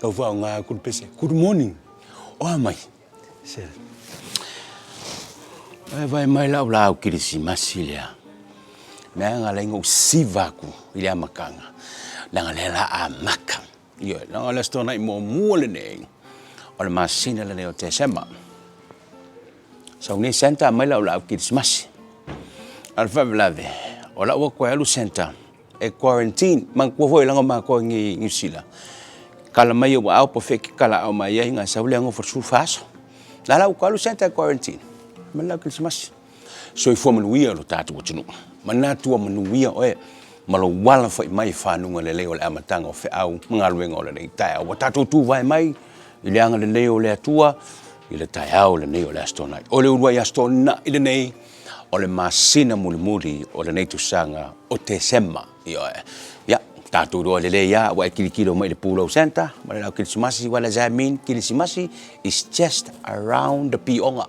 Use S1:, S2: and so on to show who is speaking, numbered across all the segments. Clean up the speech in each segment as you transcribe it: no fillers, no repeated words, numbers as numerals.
S1: Kau whao ngā kuru pese. Good morning. Oa mai. Se. Vai mai lau kirisi masi lea. Mea ngā lengo sivaku I lea makanga. Nanga lela a maka. Ia, nanga lea stona I mua le nei. O le masina le nei o te sema. Sau nei senta mai lau kirisi masi. Al whawelave. O lau koe alu senta. E quarantine. Man kua hoi langa maa koe ngi sila. Kala mai o au po feki kala au mai ai ngā sau leango for sulfaso. La lau ko alu senta quarantine. Man lau kirisi masi. So I fua manuia lo tātua tunu. Manatua manuia oe. Malo wala fai mai whanunga le leo le amatanga o au mga ruenga o le nei tai au. Wa tātou tū vai mai. I leanga le leo le atua. I le tai au le nei o le astonai. O le urua I astona I le nei. O le masina muri o le nei tusanga o te sema. I oe. Ya. Tātou roa le lea, wa kirikiro mai le pulau senta, ma le lau kirisimasi, wala zamin, kirisimasi is just around the pionga.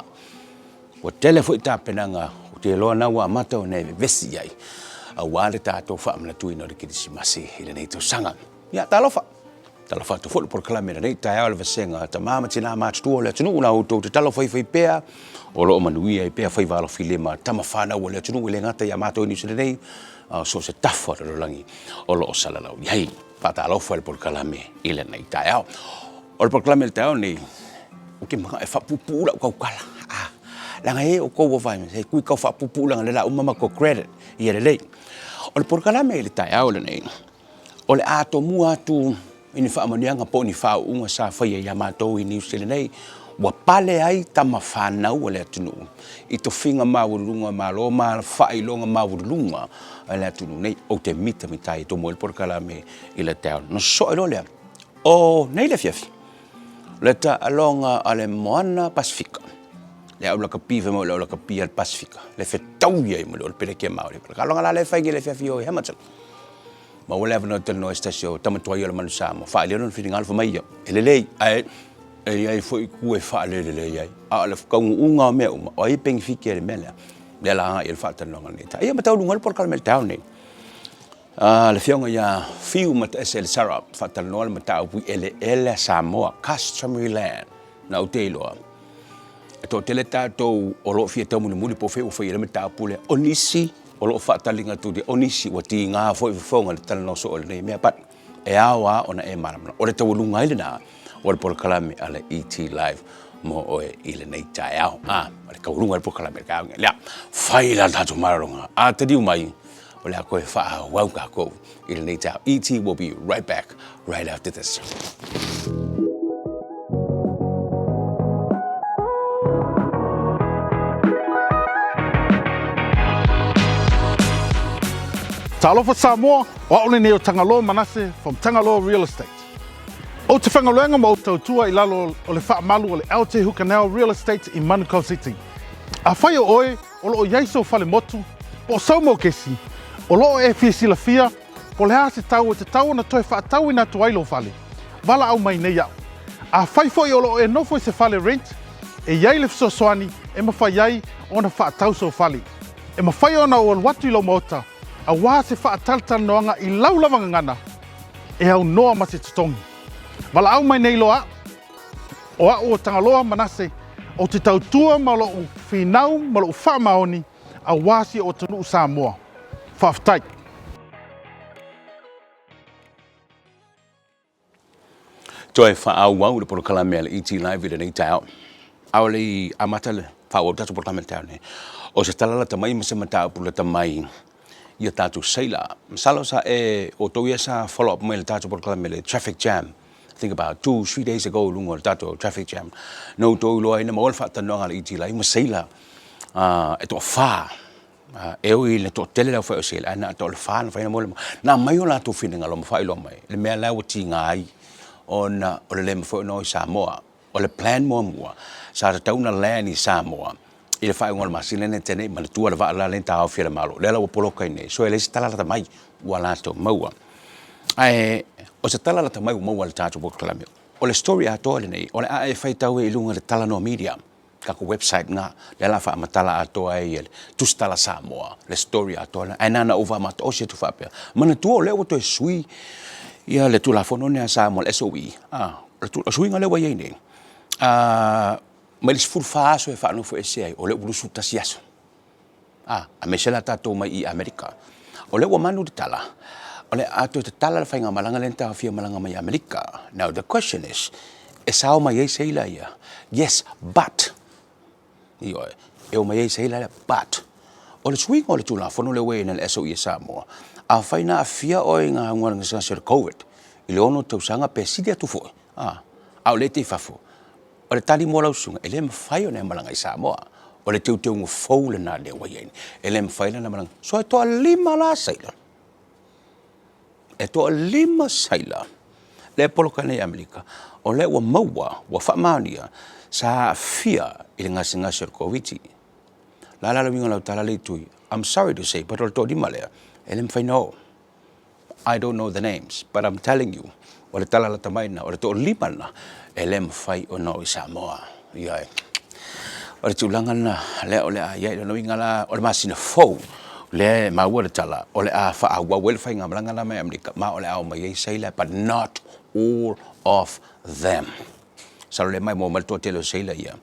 S1: Wa telefo I tāpenanga, o te loa na wa mata o neve vesi ai, a wale tātou wha amna tui no le kirisimasi, I le nei tau sanga. Ya, talofa tu fulu por kalame nei tai au le vasenga, ta mama tina mātua le atunu, una utou te talofa I whai pēa, o loo manuia I pēa whai walo filema, tama whana ua le atunu, le ngata I amato ni se nei, so se tafo le langi o lo sala lau yai pata lo fo el por kalame ile nei tai au o por kalame tai au nei o ke maka e fa pupu la ko kala la ngai o ko vai se ku ko fa pupu la la umama ko credit ia le lei o por kalame ile tai au le nei o le ato mu atu ini fa amanianga po ni fa unga sa fa ia mato I New Zealand nei wa pale ai tama whanau le atunu. I to whinga mawurulunga malo ma whai longa mawurulunga le atunu nei o te mita mitai to mo el por kalame I le tau. No so ilo lea. O nei le fiafi. Le ta alonga ale moana Pasifika. Le au laka pive mo le au laka pia al Pasifika. Le fe tauia I mo le pereke maori. Kalonga la le whaingi le fiafi o Hamilton. Ma wale avana tel no estasio tamatuai o le manusamo. Whai leo non whiringa alfa mai ia. Ele lei ai ai foi ku e fa le ai a le ka unga me uma o I peng fiki le mela le la il fa tan longa neta ia matau lungal por kalmel town ne le fionga ia fiu mat sel sarap fa tan nol matau pu ele Samoa customary land na utelo to teleta to o lo fia tamu muli po fe o fe le matau pu le onisi o lo fa talinga tu de onisi wa ti nga foi fonga tan no so le me pat e awa ona e maramana o le tau lunga ile na o le por kalame ale ETlive mo oe I le nei tai au. Le kaurunga le por kalame ka lea. Whai la tātou mararonga. Te diu mai o le a koe wha wau ka kou I le nei tai au. ET will be right back right after this.
S2: Talofa Samoa, o aole nei o Tangaloa Manase from Tangaloa Real Estate. O te whangaluenga mo tau tua I lalo o le whaamalu o le Aotearoa Canal Real Estate I Manukau City. A whai o oe, o loo iaiso whale motu, po sau mo kesi, o loo e fiesila fia, po le hase tau o te tau na toe whaatau ina tu ailo whale. Wala au mai nei au. A whai foi o loo e nofo I se whale rent, e iai le fisosoani, e mawhai iai o na whaatau so whale. E mawhai ona o watu I lo mota, a wā se whaataltal noanga I laulavanga ngana, e au noa ma se tutongi. Wala au mai nei loa, o o Tangaloa Manase, o te tautua ma lo u whinau ma lo u whaamaoni a wāsi o tanu Samoa. Whaftai.
S1: Toi whaau wau le por kalame ale ETlive I le nei tai au. Au le amata le whaau o tātou por kalame tau ne. O se talala tamai ma se matau pula tamai ia tātou seila. Masalo sa e o toia sa follow up mai le tātou por kalame le traffic jam. I think about 2-3 days ago, lungo tato traffic jam. No to loa ina maol fa tanong al ETlive ma seila. Eto fa. E le to tele la fa seila ana to le fa na fa mo na mai ola to fininga lo fa ilo mai. Le me la wati ngai ona o le mo no Samoa. O le plan mo mo. Sa ta una land I Samoa. I le fa ngol masile ne tene ma le tua le va la le ta o fia malo. Le la o polo kai ne. So ele stala la mai wala to maua. O se tala la tamai mo wal tātou por kalame. O le story ato le nei, o le ae whai tau I lunga le tala no media. Kako website nga, le la wha amatala ato ai ele, tustala Samoa, le story ato le, ai nana uwa mata o se tu whapea. Mana tua o leo to e sui, Ia le tula fono ne sa mo SOE. Le tula swinga le wai nei. Mai le ful fa so e fa no fo ese o le bulusu tasiaso. A me sela tato mai I Amerika. O le wa manu tala. O le ato te tala le fainga malanga lenta fia malanga mai Amerika. Now the question is sao mai e seila ia. Yes, but io e o mai e seila but o le swing o le tula fono le we na le SOE Samoa. A faina a fia o nga ngwana nga sa COVID. I le ono tau sanga pe sidia tu foi. Au le te fafo. O le tali mo lausunga ele mfai o ne malanga I Samoa. O le teu ngu fou le na le wayen. Ele mfai na malanga. So e toa lima la saila. E toa lima saila. Le polokane Amerika. O le wa maua, wa whamania, sa fia I le ngasi o COVID. La winga lau tala le tui. I'm sorry to say, but o le toa lima lea. Ele mfai no. I don't know the names, but I'm telling you. O le tala la tamaina, o le toa lima na. Ele mfai o no I Samoa. Iai. O le tūlanga na le o le a iai le winga la o le masina fou. Le maua le tala. O le a wha a wawele whai ngā malanga na mai Amerika. Ma o le au mai ei seila, but not all of them. Salo le mai mo maltoa telo seila ia.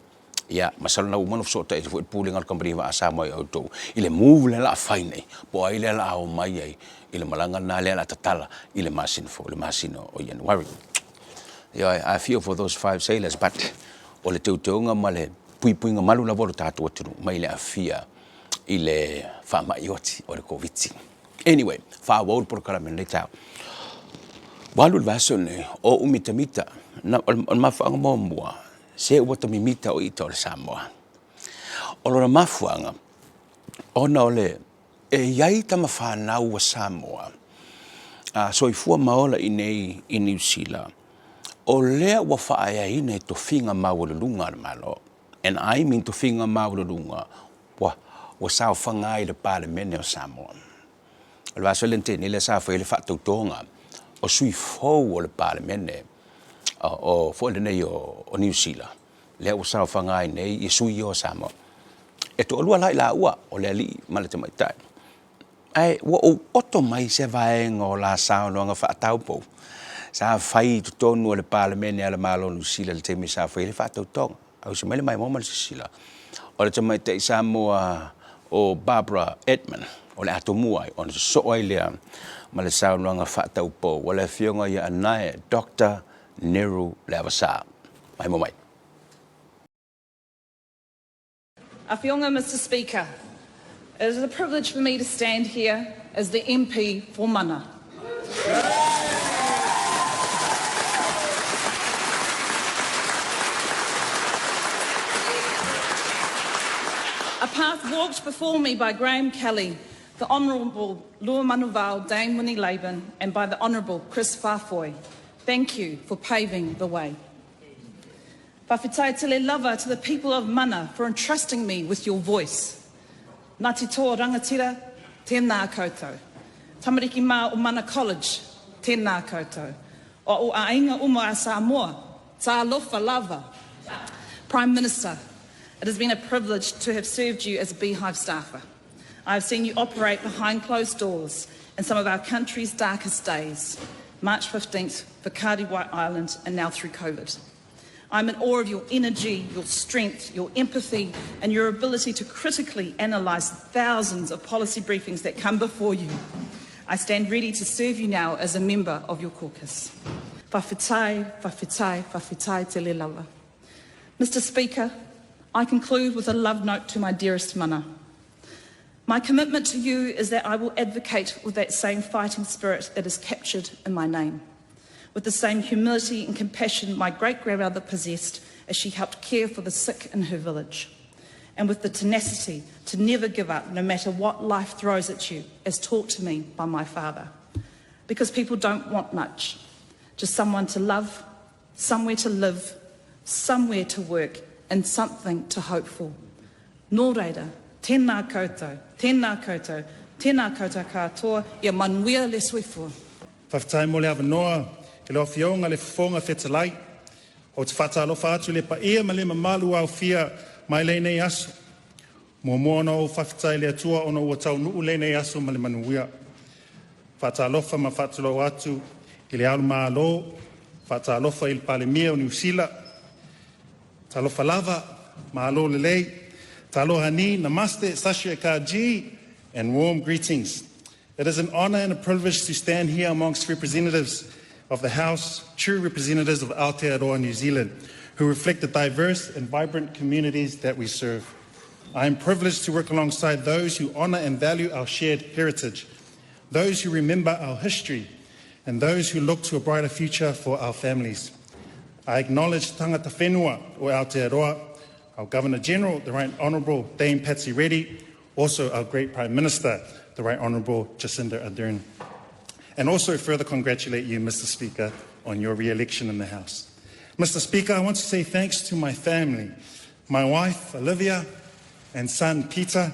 S1: Ia, masalo na umano fsota e fuit pooling al company wa Samoa I auto. Ile move le la whai nei. Po ai le la au mai ei. Ile malanga na le la tatala. Ile masina fou, ile masina o ian worry. Yeah, I feel for those 5 sailors, but o le teuteunga ma le puipuinga malu na volo tātua tunu, mai le afia I le whamaioti o le COVID. Anyway, whawau por karamen le tau. Walu le vaso ne o umitamita, o mawhaanga mua, se uata mimita o ita o le Samoa. O lora mawhaanga, ona o le, e iai tama whanau wa Samoa, so I fua maola I nei I New Zealand, o lea wa whaaya ine to whinga maululunga le malo. And I mean to whinga maululunga wa sao whangai le parlemene o Samoa. O le vaso lente ni le sa whai le whatautonga o sui fau o le parlemene o fo le nei o New Zealand. Lea wa sao whangai nei I sui o Samoa. E to olua lai la ua o le ali malate mai tai. Ai, wa o oto mai se vaenga o la sao noanga whaataupo. Sa fai to tonu o le parlemene ala malo New Zealand le temi sa whai le whatautonga. Au se mele mai moma le sisila. O le tamai te Samoa o Barbara Edmund, o le atomuai, o le soai lea ma le saunuanga whataupo, o le fionga ia anae, Dr. Neru Lavasa. Mai mo mai.
S3: A whionga, Mr. Speaker. It is a privilege for me to stand here as the MP for Mana. A path walked before me by Graham Kelly, the Honourable Lua Manuvau Dame Winnie Laban, and by the Honourable Chris Fafoy. Thank you for paving the way. Whawhitai te le lava to the people of Mana for entrusting me with your voice. Ngāti tō rangatira, tēnā koutou. Tamariki mā o Mana College, tēnā koutou. O ainga uma a Samoa, tā lofa lava. Prime Minister, it has been a privilege to have served you as a beehive staffer. I have seen you operate behind closed doors in some of our country's darkest days, March 15th for Kāri White Island and now through COVID. I'm in awe of your energy, your strength, your empathy and your ability to critically analyse thousands of policy briefings that come before you. I stand ready to serve you now as a member of your caucus. Whawhitai, whawhitai, whawhitai te le lava. Mr. Speaker, I conclude with a love note to my dearest Mana. My commitment to you is that I will advocate with that same fighting spirit that is captured in my name, with the same humility and compassion my great-grandmother possessed as she helped care for the sick in her village, and with the tenacity to never give up no matter what life throws at you, as taught to me by my father. Because people don't want much, just someone to love, somewhere to live, somewhere to work, and something to hope for. Nō reira, tēnā koutou, tēnā koutou, tēnā koutou katoa, ia manuia le suifua.
S4: Whawhitai mo le awanoa, ke loa whionga le whonga whetalai, o te whatalofa atu le paia ma le mamalu au fia mai le nei aso. Moana o whawhitai le atua ono ua tau nuu le nei aso ma le manuia. Whatalofa ma whatalo atu, I le alu mālo, whaatalofa i le palemia o New Zealand, talofa lava, mālo lelei, taloha ni, namaste, sasha kaji, and warm greetings. It is an honor and a privilege to stand here amongst representatives of the House, true representatives of Aotearoa, New Zealand, who reflect the diverse and vibrant communities that we serve. I am privileged to work alongside those who honor and value our shared heritage, those who remember our history, and those who look to a brighter future for our families. I acknowledge tangata whenua o Aotearoa, our Governor General, the Right Honourable Dame Patsy Reddy, also our great Prime Minister, the Right Honourable Jacinda Ardern. And also further congratulate you, Mr. Speaker, on your re-election in the House. Mr. Speaker, I want to say thanks to my family, my wife, Olivia, and son, Peter,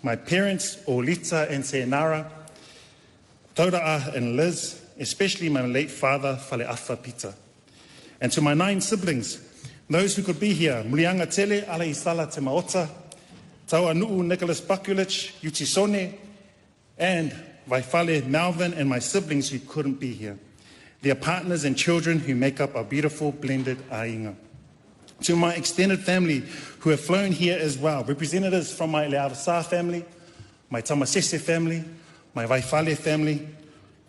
S4: my parents, Olita and Seanara, Tauraa and Liz, especially my late father, Faleafa Peter. And to my 9 siblings, those who could be here, Mulianga Tele, Ala Isala Te Maota, Taua Nuu Nicholas Bakulich, Utisone, and Vaifale Malvin and my siblings who couldn't be here. Their partners and children who make up our beautiful blended ainga. To my extended family who have flown here as well, representatives from my Leavasa family, my Tamasese family, my Vaifale family,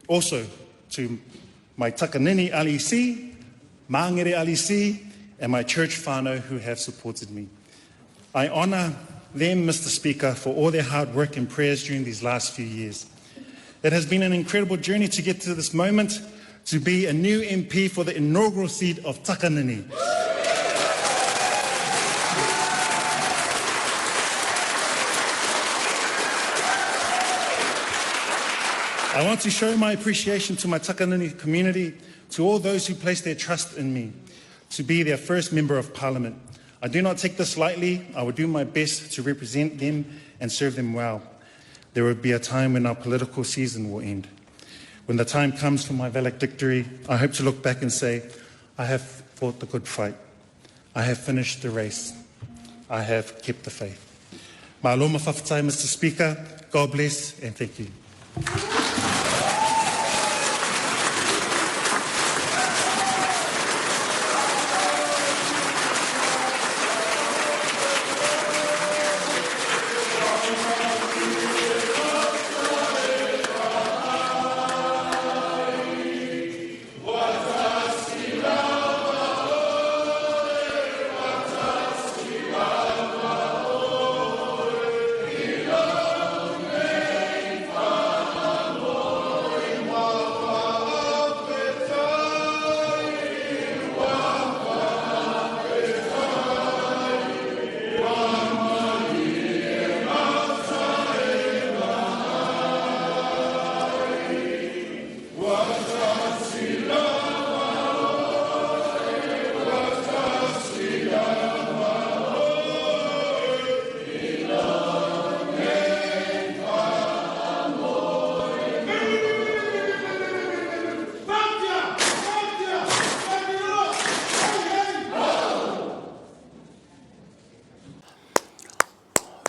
S4: also to my Takanini Alisi, Maangere Alisi, and my church whānau who have supported me. I honour them, Mr. Speaker, for all their hard work and prayers during these last few years. It has been an incredible journey to get to this moment, to be a new MP for the inaugural seat of Takanini. I want to show my appreciation to my Takanini community, to all those who place their trust in me, to be their first Member of Parliament. I do not take this lightly. I will do my best to represent them and serve them well. There will be a time when our political season will end. When the time comes for my valedictory, I hope to look back and say, I have fought the good fight. I have finished the race. I have kept the faith. Ma'aloma whawhatai, Mr. Speaker. God bless and thank you.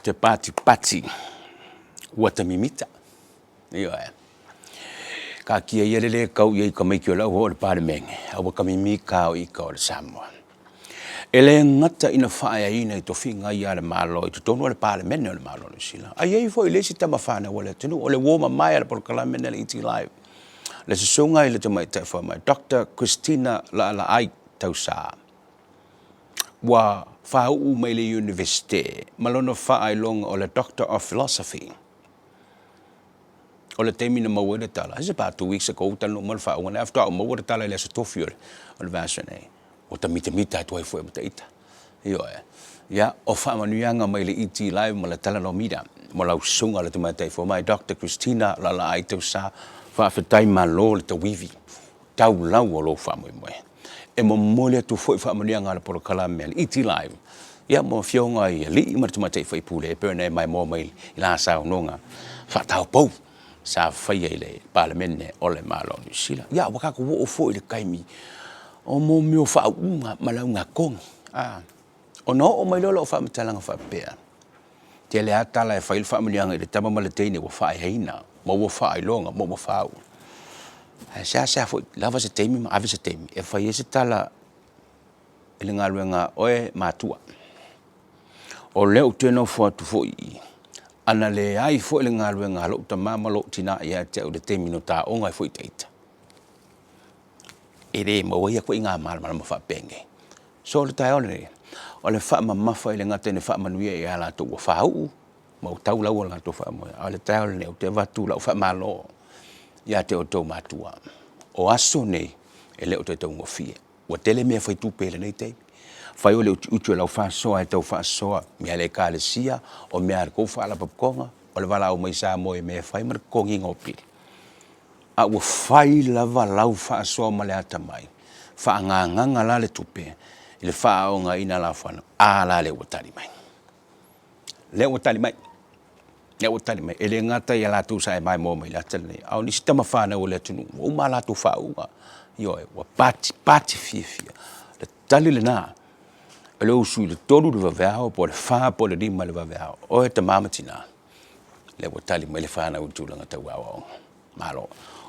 S1: Te pati ua te mimita. Ia e. Ka kia ia lele kau ia i ka maiki o lau ho o le palemenge. Awa ka mimika o ika o le Samoa. Ele ngata ina whaia ina i tofinga ia le malo i tutonu o le palemene o le malo le sila. Ai ei fo i lesi tama whana o le tunu o le woma mai ala por kalamene le ETLive. Le susunga i le tamai taifa mai. Dr. Christina la ai tausa. Wa whau mai le universite, malona whaailonga o le Doctor of Philosophy. O le teimina mawere tala. It's about 2 weeks ago, tanu mal whaunga. After au mawere tala le satofi o le vasane. O ta mita atuai fue mata ita. Io e. Ya, o whaamanuianga mai le ETLive ma le tala no mida. Mo lau sunga le tumatai fo mai. Dr. Christina la ai tau sa whaafetai malo le tawivi. Tau lau o lo whaamui moe. E mo mole atu foi whaamanuianga le poro kalamea ETLive. Ia mo fionga i li martumatei fai pule e perne mai mo mai i la sao nonga. Whatau pou sa whaia i le palemene o le malo New Zealand. Ia wakako wo o fo i le kaimi. O mo meo whaunga malaunga kongi. O no o mai lolo o whaamatalanga whapea. Te le atala e whail whaamanuianga i le tama malateine wa whae heina. Mo wa whae longa, mo wa whau. Sa foi lava se temi ma ave se temi. E fai se tala ele ngaluenga oe matua. O leo teno fo tu foi. Ana le ai fo ele ngaluenga lo ta mama lo tina ia te o de temi no ta onga foi teita. Ere mo ia ko inga mal mal mo fa penge. So le tai o le fa mama fa ele ngate ne fa manuia ia la to fa u. Mo tau la wala to fa mo. Ale tai ne o te vatu la fa malo. Ia te o to matua. O aso nei e leo te tau ngofie. Wa tele mea fai tupele nei te. Fai o leo utu e lau wha soa e tau wha soa. Mea le ka le sia o mea ar kou wha ala papkonga. O le wala au mai sa moe mea fai mar kongi ngopili. A ua fai lava lau wha soa ma le ata mai. Wha nganga la le tupe. I le wha o nga ina la whana. A la le watari mai. Le watari mai. Ne o tali mai ele ngata ia la tu sa mai mo mai la tele au ni sistema fa na o le tunu o ma la tu fa u yo wa pati fifia le tali le na ele o su le tolu le va po le fa po le di ma le va o te mama tina le o tali mai le fa na u tu langa ta wa malo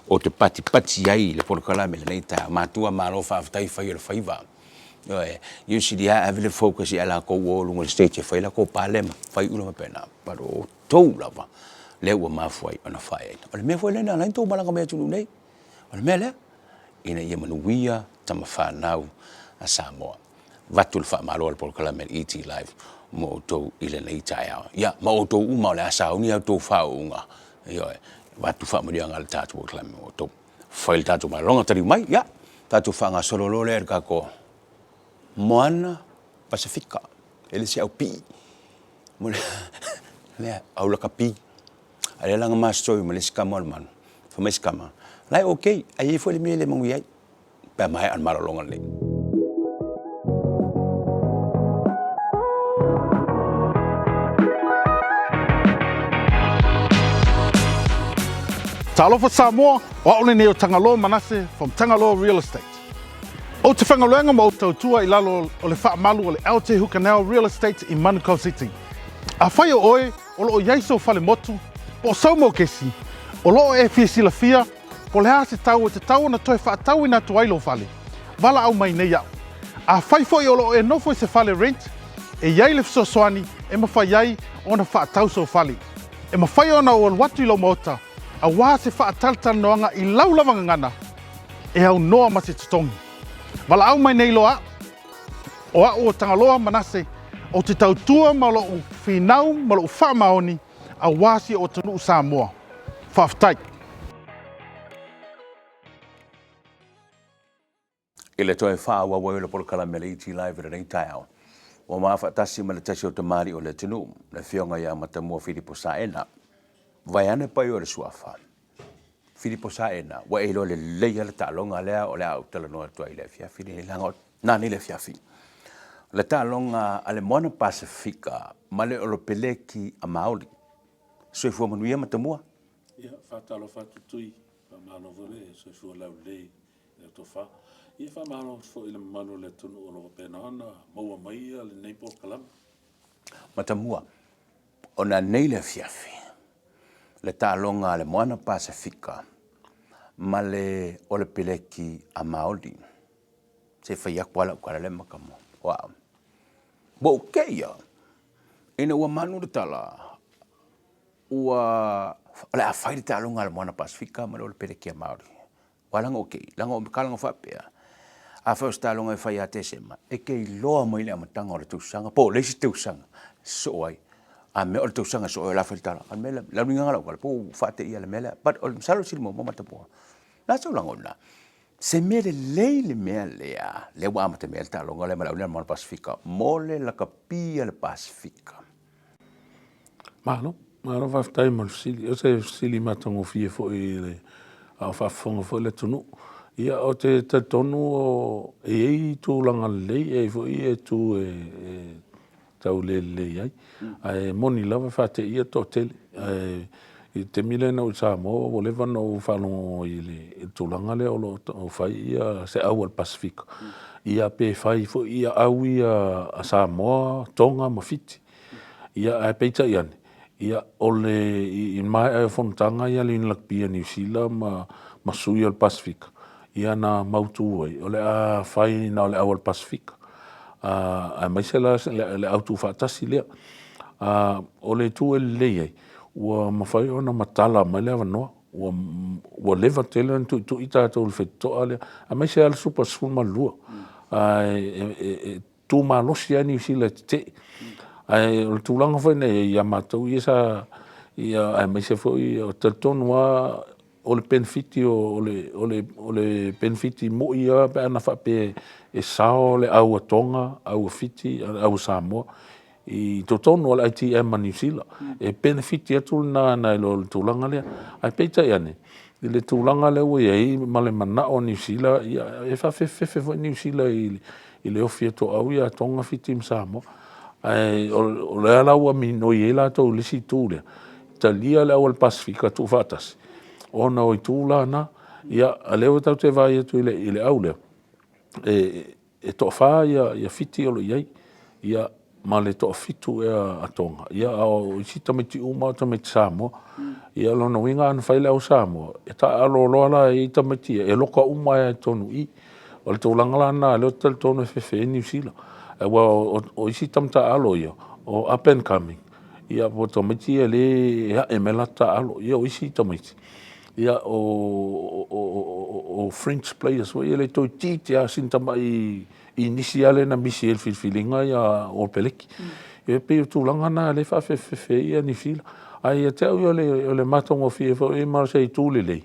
S1: o te pati ai le por kala me le ta ma tu ma lo fa tai fa le fa iva yo you see dia have the focus ia la ko wo lu stage fa la ko palem fa u lo pena pero tou lava le ua mafuai ona fai o le mea foi lena lain tou malanga mea tunu nei o le mea lea ina ia manuia tama whanau a Samoa vatu le wha malo le polkala me ETlive mo tou i le nei tai au ia ma o tou uma o le asa uni au tou whao unga ia vatu wha maria ngale tatu polkala me o tou whail tatu malonga tari mai ia tatu wha ngā sololo le erka ko Moana Pasifika ele si au pi mo le lea au la kapi ale langa mastoi ma le skama al man fa mai skama lai okay ai foi le mele mangi ai pa mai an maralonga le
S2: Talofa Samoa, wa ole neo Tangaloa Manase from Tangaloa Real Estate. O te whangaluenga mo tautua I lalo o le whaamalu o le Aotearoa Canal Real Estate I Manukau City. A whai o oe, o loo iaiso whale motu, po sau mo kesi, o loo e fia sila fia, po le hase tau e te tau na toe whaatau ina tu ailo whale. Wala au mai nei au. A whai foi o loo e nofo I se whale rent, e iai le fisosoani, e mawhai iai o na whaatau so whale. E mawhai o na o watu I lo mota, a wā se whaataltal noanga I lau lavanga ngana, e au noa ma se tutongi. Wala au mai nei loa, o a o Tangaloa Manase, o te tautua ma lo whinau ma lo whaamaoni a wāsi o tanu Samoa. Whaftai.
S1: Ile toi whaawa wai le polkala me le ETLive rei tai au. O maa whaatasi ma le tasi o te mari o le tunu, le whionga ia matamua Filipo Saena. Vai ane pai o le suafa. Filipo Saena, wa eilo le leia le talonga lea o le au tala noa tua I le fiafi, ni lango nani le fiafi. Le talonga ale Moana Pasifika, ma le olopeleki a Maoli. Soifua manuia matamua?
S5: Ia, whātalo whātutui, whamano vore, soifua lau lei, le tofa. Ia whamano fo I le manu le tunu o loa pena ana, maua maia le neipo kalama.
S1: Matamua, ona nei le fiafi. Le talonga ale Moana Pasifika, ma le olopeleki a Maoli. Se whaiak wala ukara le makamo. Wow. Bo keia, ina ua manu le tala, ua le a whairi te alunga le Moana Pasifika ma le olopeleki a Maori. Walanga okay, langa o kalanga whapea. A whaus te alunga whai a te sema, e kei loa mai le amatanga o le tausanga, po leisi tausanga, so ai, a me o le tausanga so ai la whairi tala, a me la uninga ngala ukala, po whaate ia le mele, but o le msalo sili mo matapoa. Nā sau langa ona. Se mele lei le mea lea, le wa amate mea le talonga le malaunia le Moana Pasifika, mole la kapia le Pasifika.
S5: Malo whaftai mo le sili, o se sili matango fie fo I le, a whafonga fo le tunu. Ia o te tonu o ei tūlanga lei, e fo I e tū tau le ai. Ai moni lava whate ia tō tele, I te mile na o Samoa, o lewa na o whanongo I le tūlanga le o whai ia se au al Pasifika. Ia pe whai fo ia au ia a Samoa, Tonga, Mawhiti. Ia ai peita iane. Ia ole I mai ai whanotanga ia le inlakpia New Zealand masui o le Pasifika. Ia na mautu ai, o le a whai na o le au le Pasifika. A mai se le autu whaatasi lea. O le tu e lei ai, ua mawhai o na matala mai lea wanoa, ua lewa tele an tu i tātou le whetitoa lea. A mai se ala super spoon ma lua. Tu malosi ani usi le te. Ai o le tūlanga whai nei, ia mātou ia sa, ia mai se whai o te tonua o le benefiti o le benefiti mo ia pe ana whape e sao le au atonga, au fiti, au Samoa. I to tonu o le ITM ma New Zealand. E benefiti atu na lo le tūlanga lea. Ai peita iane. I le tūlanga lea ua iei ma le mana o New Zealand. E whawhewhewhe fo New Zealand i le ofi ato au ia tonga fiti im Samoa. Ai o le ala ua mino i e la tau lisi tūlea. Ta lia le au al Pasifika tu whatasi. Ona o i tūla na, ia a leo tau te vai atu i le au lea. E to wha ia fiti o lo iei. Ia ma le to fitu e a tonga. Ia o i si tamiti uma o tamiti Samoa. Ia lona winga ana whaile au Samoa. E ta alo loala i tamiti e loka uma e tonu i. O le tūlanga lana leo tal tonu e whewhe New Zealand. E wa o i si tamita alo ia. O up and coming. Ia po tamiti e le e melata alo. Ia o i si tamiti. Ia o French players. Ia le toi titi a sintama i nisi ale na misi el filfilinga ia o peleki. E pe o tūlanga na le whawhewhewhe ia ni fila. Ai e te au o le matongo fie e mara se i tūle lei.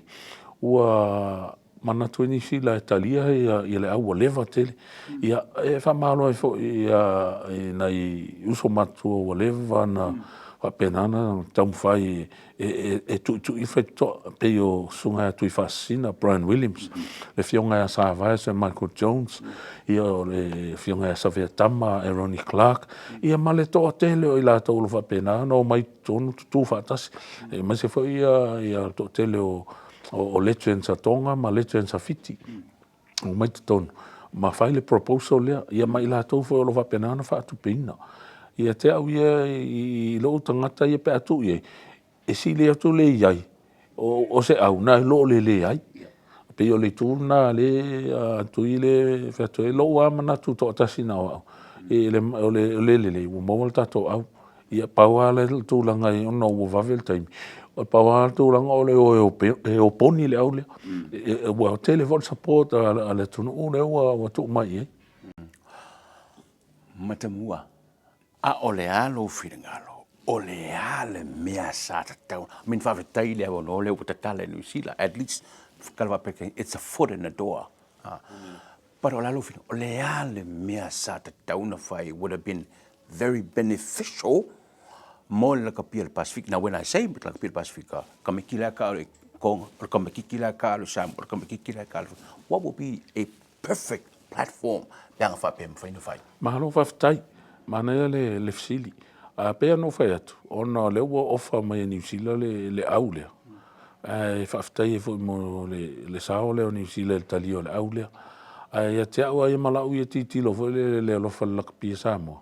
S5: Ua mana tue ni fila e talia ia le au o lewa tele. Ia e whamalo e fo ia na i uso matua o lewa na whapenana taumwhai e tu i whaito pe o sunga tui whasina Brian Williams. Le fionga a Savai se Michael Jones. Ia o le fionga a Savea Tama e Ronnie Clark. Ia ma le toa tele o i la tau lo whapenana o mai tonu tu whaatasi. E mai se fo ia toa tele o Legends a Tonga ma Legends a Fiti. O mai te tonu. Ma whaile proposal lea. Ia mai la tau fo lo whapenana whaatu peina. Ia te au ia i loo tangata ia pe atu ia. E si le atu le iai. O se au, na loo le iai. Pe o le tūna le atu i le wheatu e loo amana tu to atasi na au. E le u mawal tato au. Ia paua le tūlanga i ono ua vavel taimi. O paua le tūlanga o le e o poni le au le. E ua telephone support a le tunu u le ua tu mai e.
S1: Matamua. A ole alo whiringalo, ole ale mea sa tatau. Min whawhetai lea wano leo putatala New Zealand, at least kalwa peke, it's a foot in the door. But ole alo whiringalo, ole ale mea sa tatau na whai would have been very beneficial mo le kapia le Pacific. Now when I say le kapia le Pacific, kamekila ka le Konga, or kamekila ka le Sam, or kamekila ka le, what would be a perfect platform yang whapem whainu whai?
S5: Mahalo whawhetai. Mana ia le fisili. A pea no whai atu. Ona le ua ofa mai New Zealand le au lea. E whawhetai e fwoi mo le sao leo New Zealand le tali o le au lea. Ia te au ai malau ia titilo fwoi le alofa lakapia Samoa.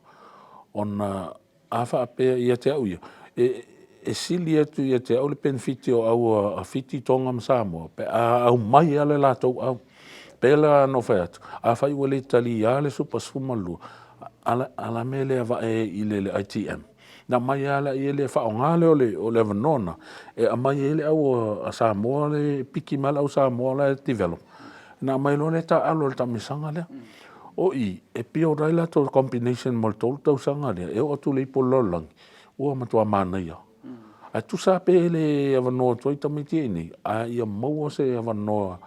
S5: Ona a whaapea ia te au ia. E sili atu ia te au le benefiti o au a fiti tonga ma Samoa. Pe au mai ale la tau au. Pela no whai atu. A whai ua le tali ia le supa sumalua. Ala mele ava i le ITM. Na mai ala i le whaongale o le vanona. E a mai ele au a Samoa le piki mala au Samoa le develop. Na mai lo le ta alo le tamisanga lea. O i, e pio raila to combination mo le tolu tau sanga lea. E o tu le ipo lolang. Ua matua mana ia. A tu sa pe ele avanoa toi tamiti e nei. A ia maua se avanoa.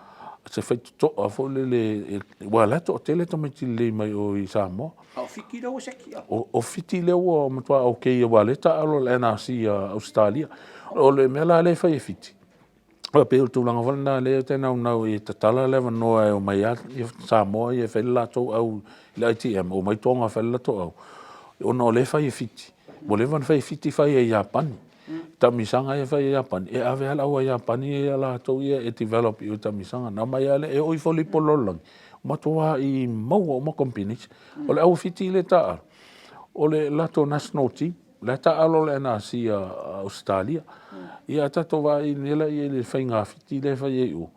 S5: Se fai to a fo le wala to tele tamiti le mai o i Samoa.
S1: O fiti leo sekia.
S5: O fiti leo o matua o kei wale ta alo le NRC Australia. O le mela le fai fiti. O pe o tūlanga wale na le te nau i tatala le wanoa e o mai a Samoa i e whai lato au le ITM. O mai tonga whai lato au. O no le fai fiti. O le van fai fiti fai e Japani. Tamisanga e whai e Japani. E ave ala ua Japani e ala tau ia e develop i o tamisanga. Na mai ale e oi foli pololang. Matua i maua o makompinich. O le au fiti le ta'a. O le lato national team. Le ta'a lo le NRC Australia. Ia tato wa i nela i le whai ngā fiti le whai e u.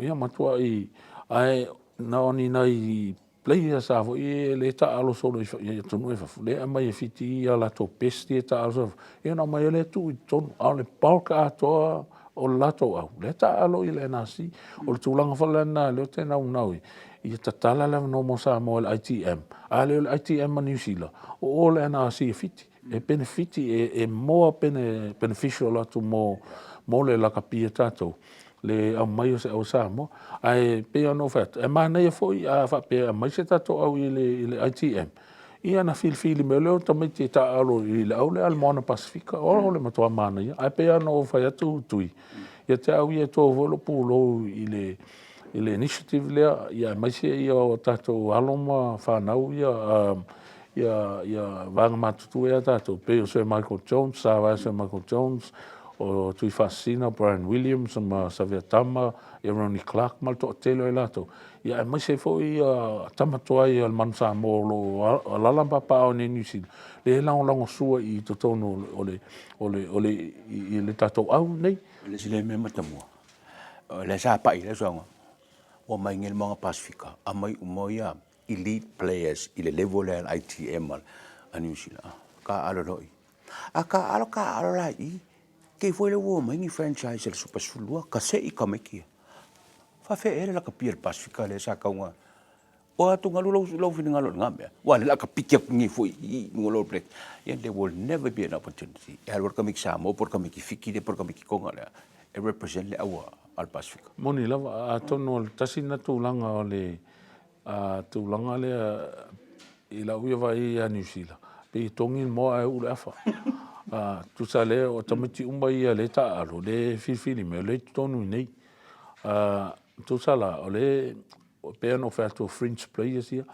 S5: Ia matua I ai na oni nei player sa fo I le ta alo solo I tonu e fa le mai e fiti ala to pesti ta alo e na mai le tu ton ale palka to o lato au le ta alo I le nasi o le tulanga fa le na le te na unaui I ta tala le no mo sa mo le ITM ale le ITM ma New Zealand o le nasi e fiti e benefiti e mo beneficial atu mo le la kapia tato le au mai se au samo ai pe no fat e mana e foi a fa pe mai se tato au I le ITM ia na fil me le to me ta alo I le au le Almona Pacifica o le matua mana ia ai pe no fa ya tu tui ia te au ia to volo pulo I le initiative le ia mai se ia o tato aloma fa nau ia vanga matutu ia tato pe o se Michael Jones sa va se Michael Jones o tui fascina Brian Williams ma Savia Tama ia Ronnie Clark mal to telo e lato ia mai se foi tama toa ia al mansa mo lo la papa o New Zealand le lango sua I to tono ole I le tato au nei
S1: le sile me matamua le sa pa I le songa o mai ngel mga Pasifika a mai umoia elite players I le level le ITM a New Zealand ka alo loi a ka alo lai ke foi le wo mai franchise le super sulua ka se I ka meki fa fe ele la ka pier Pasifika le sa kaunga o atu ngalu lo fini ngalo ngambe wa le la ka pikia ngi foi I ngolo plek and there will never be an opportunity el work mix mo por ka miki fiki de por ka miki konga le e represent le awa al Pasifika
S5: moni lava a tono tasina tulanga o le tulanga le I la uia vai a New Zealand pe tongin mo ai ule afa tu sale o tamiti umba ia le ta alo le fili me le tonu nei tu sala o le pe no fa to French players ia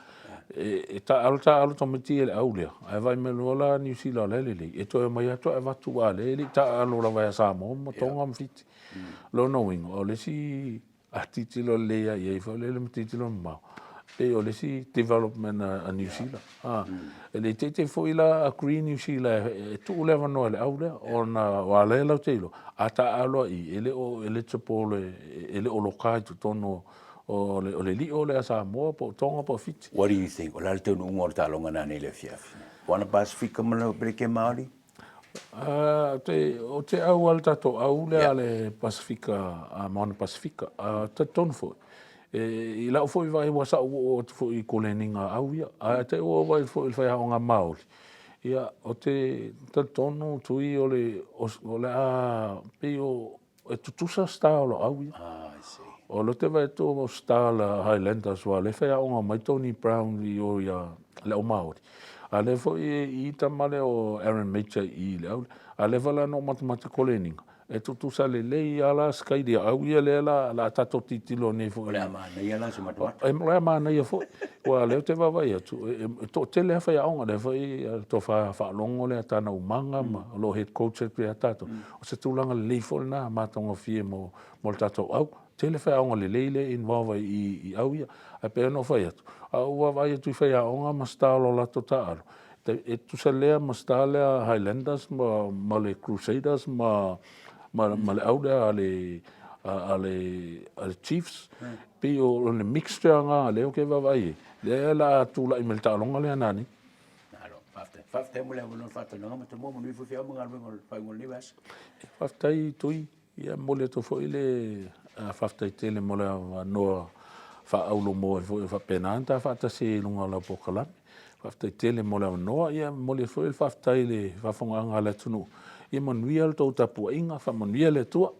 S5: e ta alo tamiti le aulia ai vai me lola New Zealand le e to mai to e vatu ale le ta alo la vai sa mo tonga mfiti lo knowing o le si atitilo le ia e fa le mtitilo ma e o le si development a New Zealand e le te foi la a Green New Zealand e tu leva no le aule ona wale la telo ata alo I ele topole ele o lokai tu tono o le li o le sa mo po tonga po fit.
S1: What do you think o la te no ngor ta longa na nei le fiaf wana Pasifika mo breke Maori
S5: te au al tato au le ale Pasifika a Mount Pasifika te tono foi I la foi vai wasa o foi koleninga au ia a te o vai foi fai nga Maori ia o te tono tui o le a pe o e tutusa style au ia
S1: I see
S5: o lo te vai to style Highlanders wa le fai nga mai Tony Brown o ia le o Maori a le foi I tamale o Aaron Mecha I le au a le vala no matemati koleninga e tutu sale le ala sky dia au ia le la tato titilo ne fo
S1: le amana ia la se matua
S5: e mo le amana ia fo wa le te va vai tu to te le fa ia onga le foi to fa longo le tana umanga ma lo head coach e tato o se tulanga le fo na ma tonga fie mo tato au te le fa onga le involve I au ia a pe no fa ia au wa vai tu fa onga ma stalo la total e tu sale ma stalo Highlanders ma le Crusaders ma le aude ale Chiefs pe o le mixture nga le o ke va vai le la tu la imel ta longa le nani
S1: alo fafte mo le no fato no ma mo mi fu fia mo ngal mo pa ngol ni vas
S5: fafte tui ia mo le to fo ile fafte tele mo le no fa aulo mo fa penanta fa ta se lunga la pokala fafte tele mo le no ia mo le fo il fafte le fa fonga nga le tunu I manuia tau tapu inga fa manuia le tua.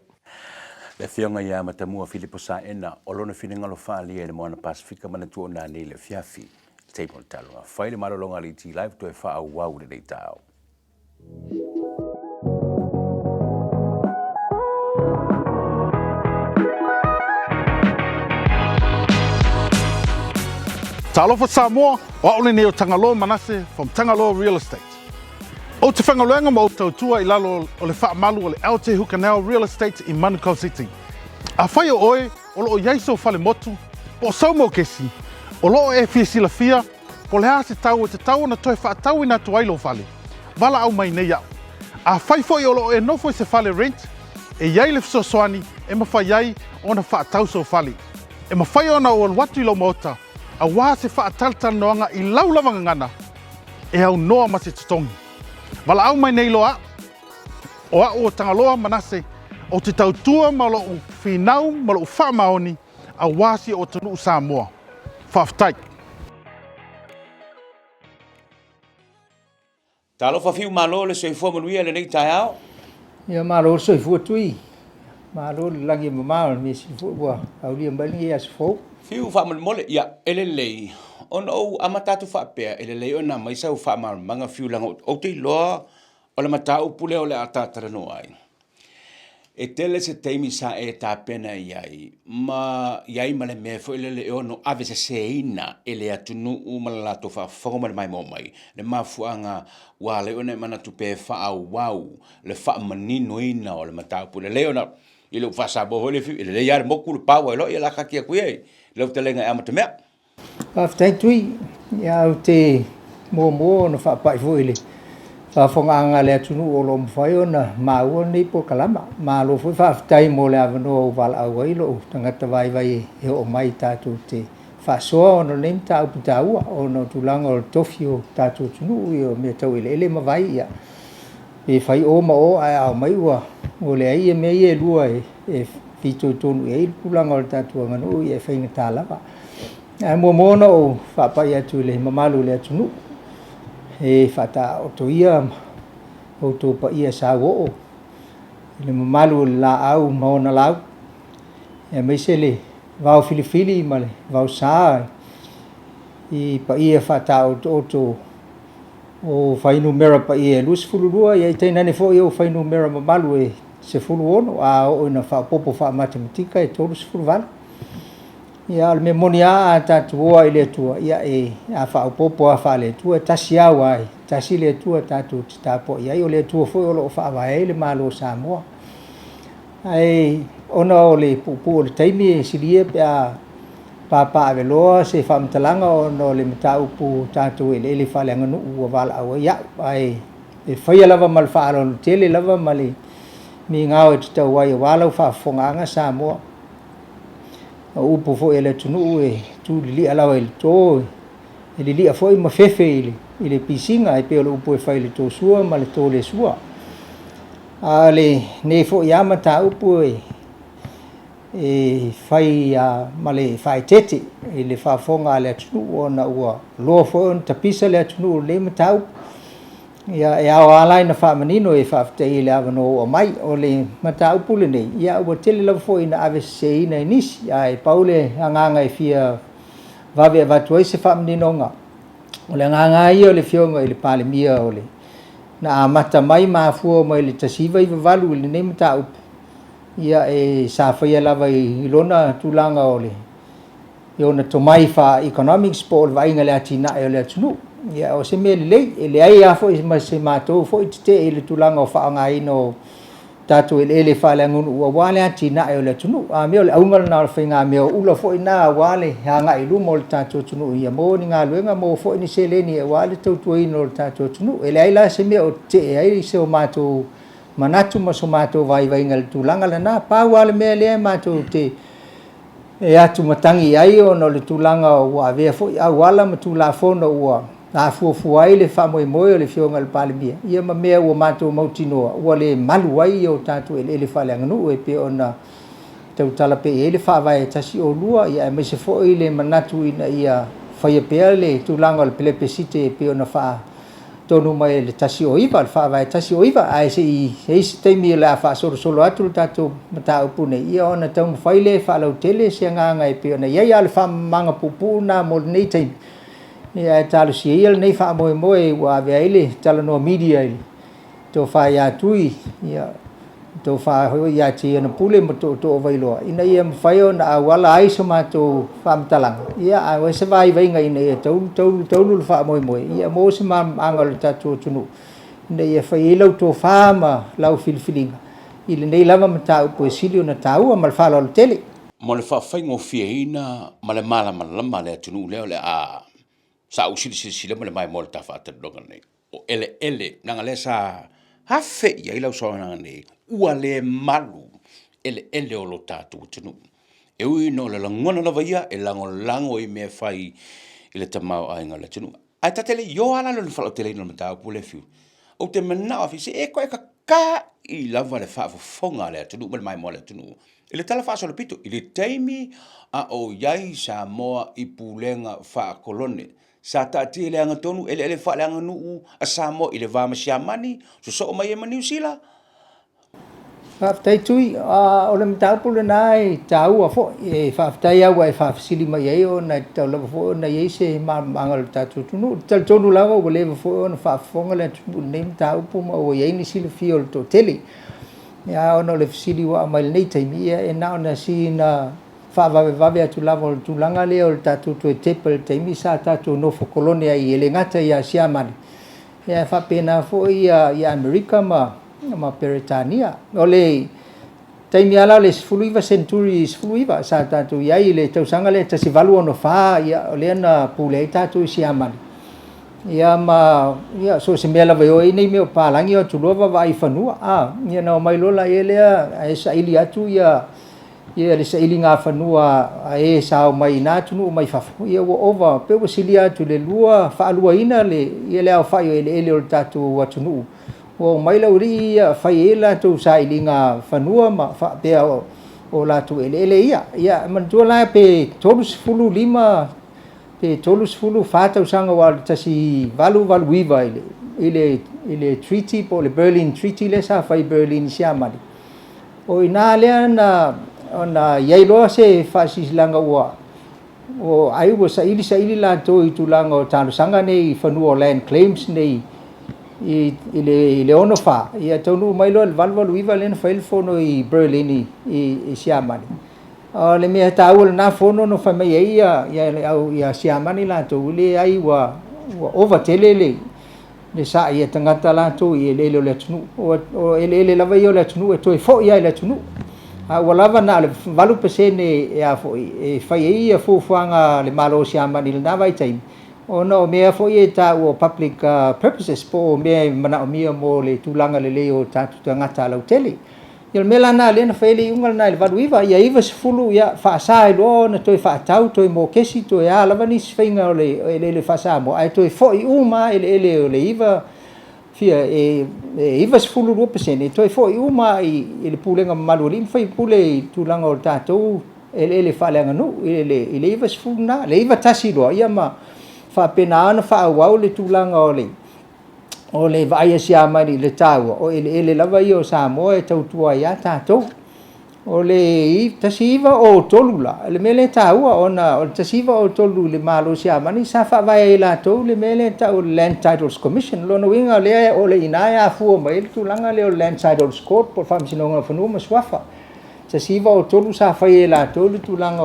S1: Le fionga ia matamua Filipo sa ena o lona whininga lo whaali e le moana Pasifika mana tua nā nei le fiafi. Table talonga. Whaile marolonga li ETLive to e wha au wau le tau.
S2: Talofa Samoa, o aole nei o Tangaloa Manase from Tangaloa Real Estate. O te whangaluenga mo tau tua I lalo o le whaamalu o le Aotearoa Canal Real Estate I Manukau City. A whai o oe, o loo iaiso whale motu, po sau mo kesi, o loo e fiesila fia, po le hase tau e te tau na toe whaatau ina tu ailo whale. Wala au mai nei au. A whai foi o loo e nofo I se whale rent, e iai le fisosoani, e mawhai ai ona whaatauso whali. E mawhai ona o watu I lau mota, a wā se whaataltal noanga I lau lavanga ngana, e au noa ma se tutongi. Wala au mai nei loa, o a o tangaloa manase, o te tautua ma lo u whinau ma lo u whaamaoni, a wāsi o tunu Samoa. Whaafitai.
S1: Talo fafiu malo le soifua manuia le nei tai ao.
S6: Ia malo soifua tui. Malo langi mamao me soifua wa. Au lia mbali ia sofo.
S1: Fiu whaamal mole ia elelei. On o amatatu whaapea elelei o na maisa u whaamal manga fiu langa o te loa o le matau pule o le atatara no ai. E tele se teimi sa e tā pena iai. Ma iai ma le mea fo elele o no ave se seina ele atunu u malalato whaafongo ma le mai mo mai. Le mafuanga wa le one mana tupe wha wau le wha manino ina o le matau pule. Leo na I lo wha sabo hole fiu. Ele iare moku le pāua ilo I la kakia kuiei. Leo te lenga e amata mea.
S6: Whaafitai tui. Ia au te mua no whaapai fo ele. Whaafonga le atunu o lo mwhai o na maua nei po kalama. Ma lo fo whaafitai mo le avanoa o wala au ailo. Tangata vai e o mai tātou te whaasoa o no neim tā upu tā ua. O no tūlanga o tofi o tātou tunu I o mea tau ele mawai ia. E whai o ma o ai au mai ua. O le ai e mea I e lua e whito tonu e tūlanga o tātou anganu I e whainga tā lava. Ai mua mona o whaapai atu le mamalu le atunu. E whata o to ia o to pa ia sa o le mamalu la au maona lau e meisele vau filifili male vau sa I pa ia whata o to o whainu mera pa ia lus fulurua ia I teina ne fo ia o whainu mera mamalu e se fulu ono a o ina whaapopo wha matematika e tolu se fulu vala ia le memonia a tatua I le tua ia e a whaapopo a wha le tua tasi au ai tasi le tua tatu te tapo ia I o le tua foi o lo whaawai le malo Samoa ai ona o le pupu o le taimi e silie pe a papa aveloa se whaamtalanga o no le mataupu tatu e le whale anganu ua wala au ia ai e whaia lava mal whaalo tele lava mali mi ngau e titau wai wala u whaafonganga Samoa upo fo ele tunu e tu li ala el to ele li foi ma fefe ele pisinga e pelo upo e fai le to sua ma le to le sua ale ne fo yama ta upo e fai ma le fai tete ele fa fonga le tunu ona ua lo fo on tapisa le tunu le matau ia e au ala ina fa manino e fa te ile avano o mai o le matau pule nei ia o tele la fo ina ave se ina nisi ai paule anganga e fia vave vatu se fa manino nga o le anganga ia o le fionga ile pale mia o le na mata mai ma fu mai le tasiva I valu le nei matau ia e sa fa ia lava I lona tulanga o le iona to mai fa economics po vai ngale atina e le tunu ia o se mele le ai a foi ma se matou foi te ele tulanga o whaanga ino tatu ele whale angunu ua wale atina e o le tunu a meo le aungal na whainga meo ula foi na wale hanga I lumo le tatu tunu ia mo ni ngā luenga mo foi ni se leni e wale tautua ino le tatu tunu ele ai la se meo te e ai se o matou manatu ma so matou vai ngal tulanga lana pa wale mea le matou te e atu matangi ai o no le tulanga o wa vea foi a wala matula fono ua a fu ai le fa moi le fionga le palimia ia ma mea ua matou mautinoa ua le malu ai o tatu ele fale anganu e pe ona tau tala pe ele fa vai tasi o lua ia me se foi le manatu ina ia faia pe le tulanga le pelepesite pe ona fa tonu mai le tasi o iva le fa vai tasi o iva ai se te mi la fa solo atu tatu mata upune ia ona tau fai le fa lo tele se nganga e pe ona ia le fa manga pupu na mo nei te ia talo si ia nei fa mo wa veile talo no media to fa ya tui ia to fa ho ya ti na pule mo to vailo ina ia fai ona wala ai so ma to fa mtalang ia a se vai ngai ina to fa mo ia mo se ma angol tatu tunu ina ia fai lo to fa ma lau filfilinga ile nei lava mata po silio na tau mal fa lo tele
S1: Mo le whawhai ngō whiaina ma le malama le atunu leo le a sa usili ma le mai mo le tafa atalonga nei. O ele nanga le sa hawhi ia ilau soa nanga nei. Ua le malu ele o lo tātou tunu. E ui no le langona lava ia, e lango i mea whai i le tamau ainga le tunu. Ai tatele yo ala lo le whalo te leino le matau pule fiu. O te mana afi se e koe ka i lava le whaafonga le tunu, mai mo le tunu. I le tala whaasolo pito, i le teimi a o iai sa moa i pulenga whaakolone. Sa taati le anga tonu, ele wha le anga nuu a sa moa i le vama siamani, so mai e New Zealand.
S6: Whaftai tui, o le mtaupule nai tau a fo, e whaftai au e whafsili mai ei o na tau lava fo, na ei se maanga le tatu tunu. Tal tonu lava o lewa fo, o na whafonga le tunu, nei mtaupu ma o ei ni sili fio le to tele. Ia ona le fasili wa mai nei taimi e na ona si na whawawe atu lava o le tulanga le o le tatu to e tepa le taimi sa tatu no fo kolonia i ele ngata ia siamani. Ia whapena fo i Amerika ma Peretania. O le taimi ala le sfuluiva century sfuluiva sa tatu iai le tausanga le tasivalu ono wha ia o le ana pule i tatu i siamani. Ia so se mea lava o e nei meo pālangi o tulova wa i whanua. Ia na o mai lola e lea e sa ili atu ia le sa ili ngā whanua e sa o mai nā tunu o mai whafu. Ia wa ova pe wa sili atu le lua whaalua ina le ia lea o whai o ele o le tatu watunu. O mai lau ri ia whai e la tu sa ili ngā whanua ma whapea o la tu ele ia. Ia mantua la pe tolus fulu lima pe tolus fulu whātau sanga wa tasi valu iwa ile treaty po le Berlin Treaty le sa whai Berlin siamari. O ina lea na iai loa se whasisilanga ua o ai ua sa ili la to i tulanga o tano sanga nei whanua o land claims nei i le ono wha. Ia taunu mai loa le valu iwa lena whailfono i Berlin i siamari. Le mea tau le nā whono no whamei ei ia siamani lātou le ai wa ova tele le sa ia tangata lātou i ele o le tunu o ele lava i o le tunu e toi fo ia le tunu wa lava na le valu pesene e a fo e whai ei a fuanga le malo siamani le nā vai taimi o no mea fo i e tau o public purposes po mea mana o mia mo le tūlanga le leo tātu tangata lau tele. Ia mela na le na faile ungal na le valu iwa ia iwa sefulu ia whaasa lo na toi whaatau toi mo kesi toi a lava ni sfinga o le whaasa mo ai toi fo i uma ele o le iwa fia iwa sefulu 2% toi fo i uma i le pulenga malu li fai pule i tulanga o le tātou ele whaaleanga nu ele iwa sefulu na le iwa tasi loa ia ma whapena ana whaawau le tulanga o le vaia siamani le tau o ele lava i o Samoa e tautua ia tātou o le tasiva o tolula le mele taua ona o le tasiva o tolu le malo siamani sa whawai e lātou le mele tau Land Titles Commission lona winga lea o le inai a fua mai le tulanga le o Land Titles Court po whamsinonga whanua maswafa tasiva o tolu sa whai e lātou le tulanga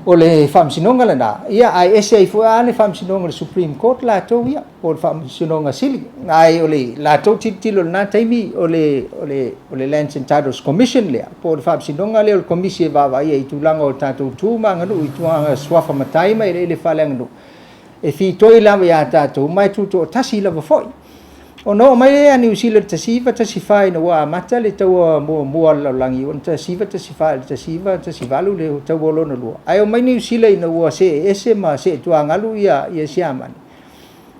S6: o le whamsinonga lana ia ai ese fu ale whamsinonga le Supreme Court lātou ia o le whamsinonga sili ai o le lātou titilo na taimi o le Lands and Titles Commission lea po le whamsinonga le o le komisi e wawa ia i tūlanga o tātou tūmanga nu i tuanga swafa mataima i le whaleanga nu e fi toi lava ia tātou mai tūto o tasi lava foi o no mai e New Zealand tasiva tasifai na wa mata le tau mua langi on tasiva tasifai tasivalu le tau lona lua ai o mai New Zealand na wa se ese ma se tuangalu ia siamani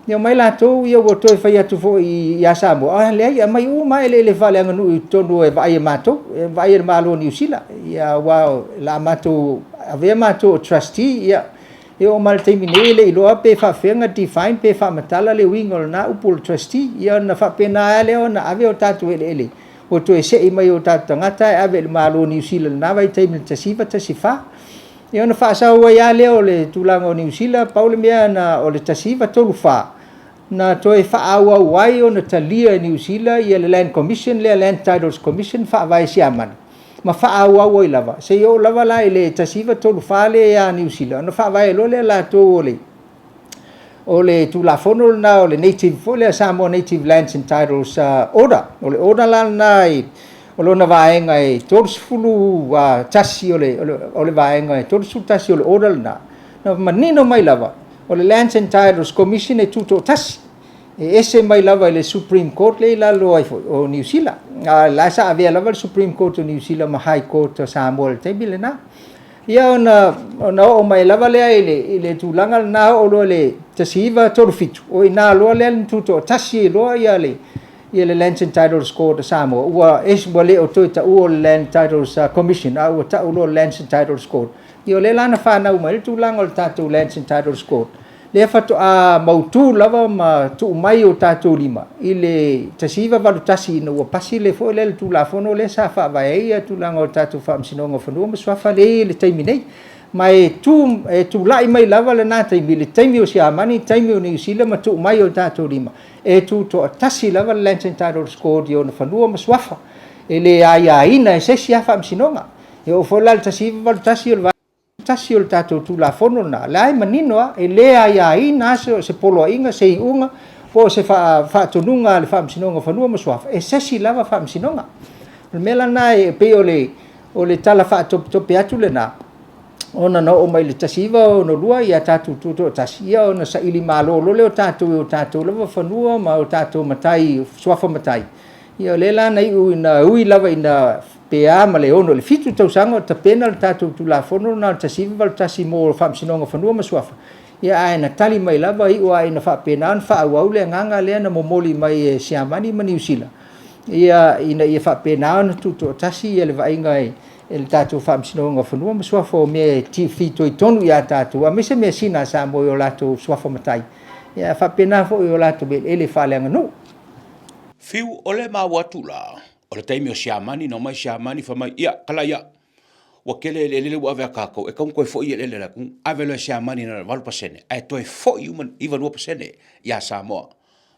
S6: ia mai la to ia wo toi fai atu fo ia samo le ia mai u mai le vale nganu i tonu e vai mato vai malo New Zealand ia wa la mato ave mato trustee ia e o mal terminele i loa pe whawhenga define pe whamatala le winga o na upul trustee ia na whapena ele o na ave o tatu ele o to e se i mai o tatu tangata e ave le malo New Zealand na vai terminele tasiva tasifa ia na whaasau ia leo le tūlanga o New Zealand paule mea na o le tasiva tolu wha na to e whaaua wai o na talia New Zealand ia le Land Commission le Land Titles Commission whaavai siamani ma whaaua i lava. Se o lava la i le tasiva tolu whale a New Zealand. No whaavai lo le la tō o le tūlafono na o le native fo le Samoa Native Lands and Titles Order. O le order la na i o lona vaenga e tōrsfulu tasi o le vaenga e tōrsfulu tasi o le order na. Na manino mai lava. O le Lands and Titles Commission e tūto tasi. ese mai lava le Supreme Court le la lo ai o New Zealand la sa avea lava le Supreme Court o New Zealand ma High Court o Samoa te bile na ia ona o mai lava le ile tulanga na o lo le tasiva tolu fitu o ina lo le tuto tasi lo ia le Land and Titles Court Samoa ua wale o toita o Land Titles Commission a ua ta ulo Land and Titles Court ia le lana whana uma le tulanga o le tatu Land and Titles Court le fatu a mautu lava ma tu mai o tatu lima ile tasiva valu tasi no ua pasi le fo le tulafono le sa fa vai ia tulanga o tatu fa msinonga fanua ma swafa le taimi nei mai tu lai mai lava le na taimi le taimi o sia mani taimi o New Zealand ma tu mai o tatu lima tu to tasi lava le Land and Titles Court o na fanua ma swafa ele ai ina se sia fa msinonga e o fo la tasiva valu tasi o tasi o tatou tulafono na lai manino e lea ia ina se polo inga se iunga po se fa tonunga le fa msinonga fanua maswafa e sesi lava fa msinonga mela na e pe o le tala fa top atu le na ona no o mai le tasiva o no lua ia tatou tuto tasi ia ona sa ili malo lo le tatou lava fanua ma o tatou matai swafa matai ia lela na ui lava ina pea ma le ono le fitu tausanga o tapena le tatou tulafono na tasiva val tasi mo whamsinonga whanua maswafa. Ia ai na tali mai lava i o ai na whapena an whaau le nganga lea na momoli mai siamani ma New Zealand. Ia ia whapena an tuto tasi ia le vainga e le tatou whamsinonga whanua maswafa o mea fito i tonu ia tatou. A mese mea sina sa mo i o lato swafa matai. Ia whapena fo i o lato be ele whaleanga no.
S1: Fiu ole mawatula. O le taimi o siamani, no mai siamani, fa mai, ia, kala ia. Wa kele le wa ave kako, e kaun koe fo ia le kung ave le siamani na valu pasene. Ai toi fo human, iwa lua pasene, ia Samoa.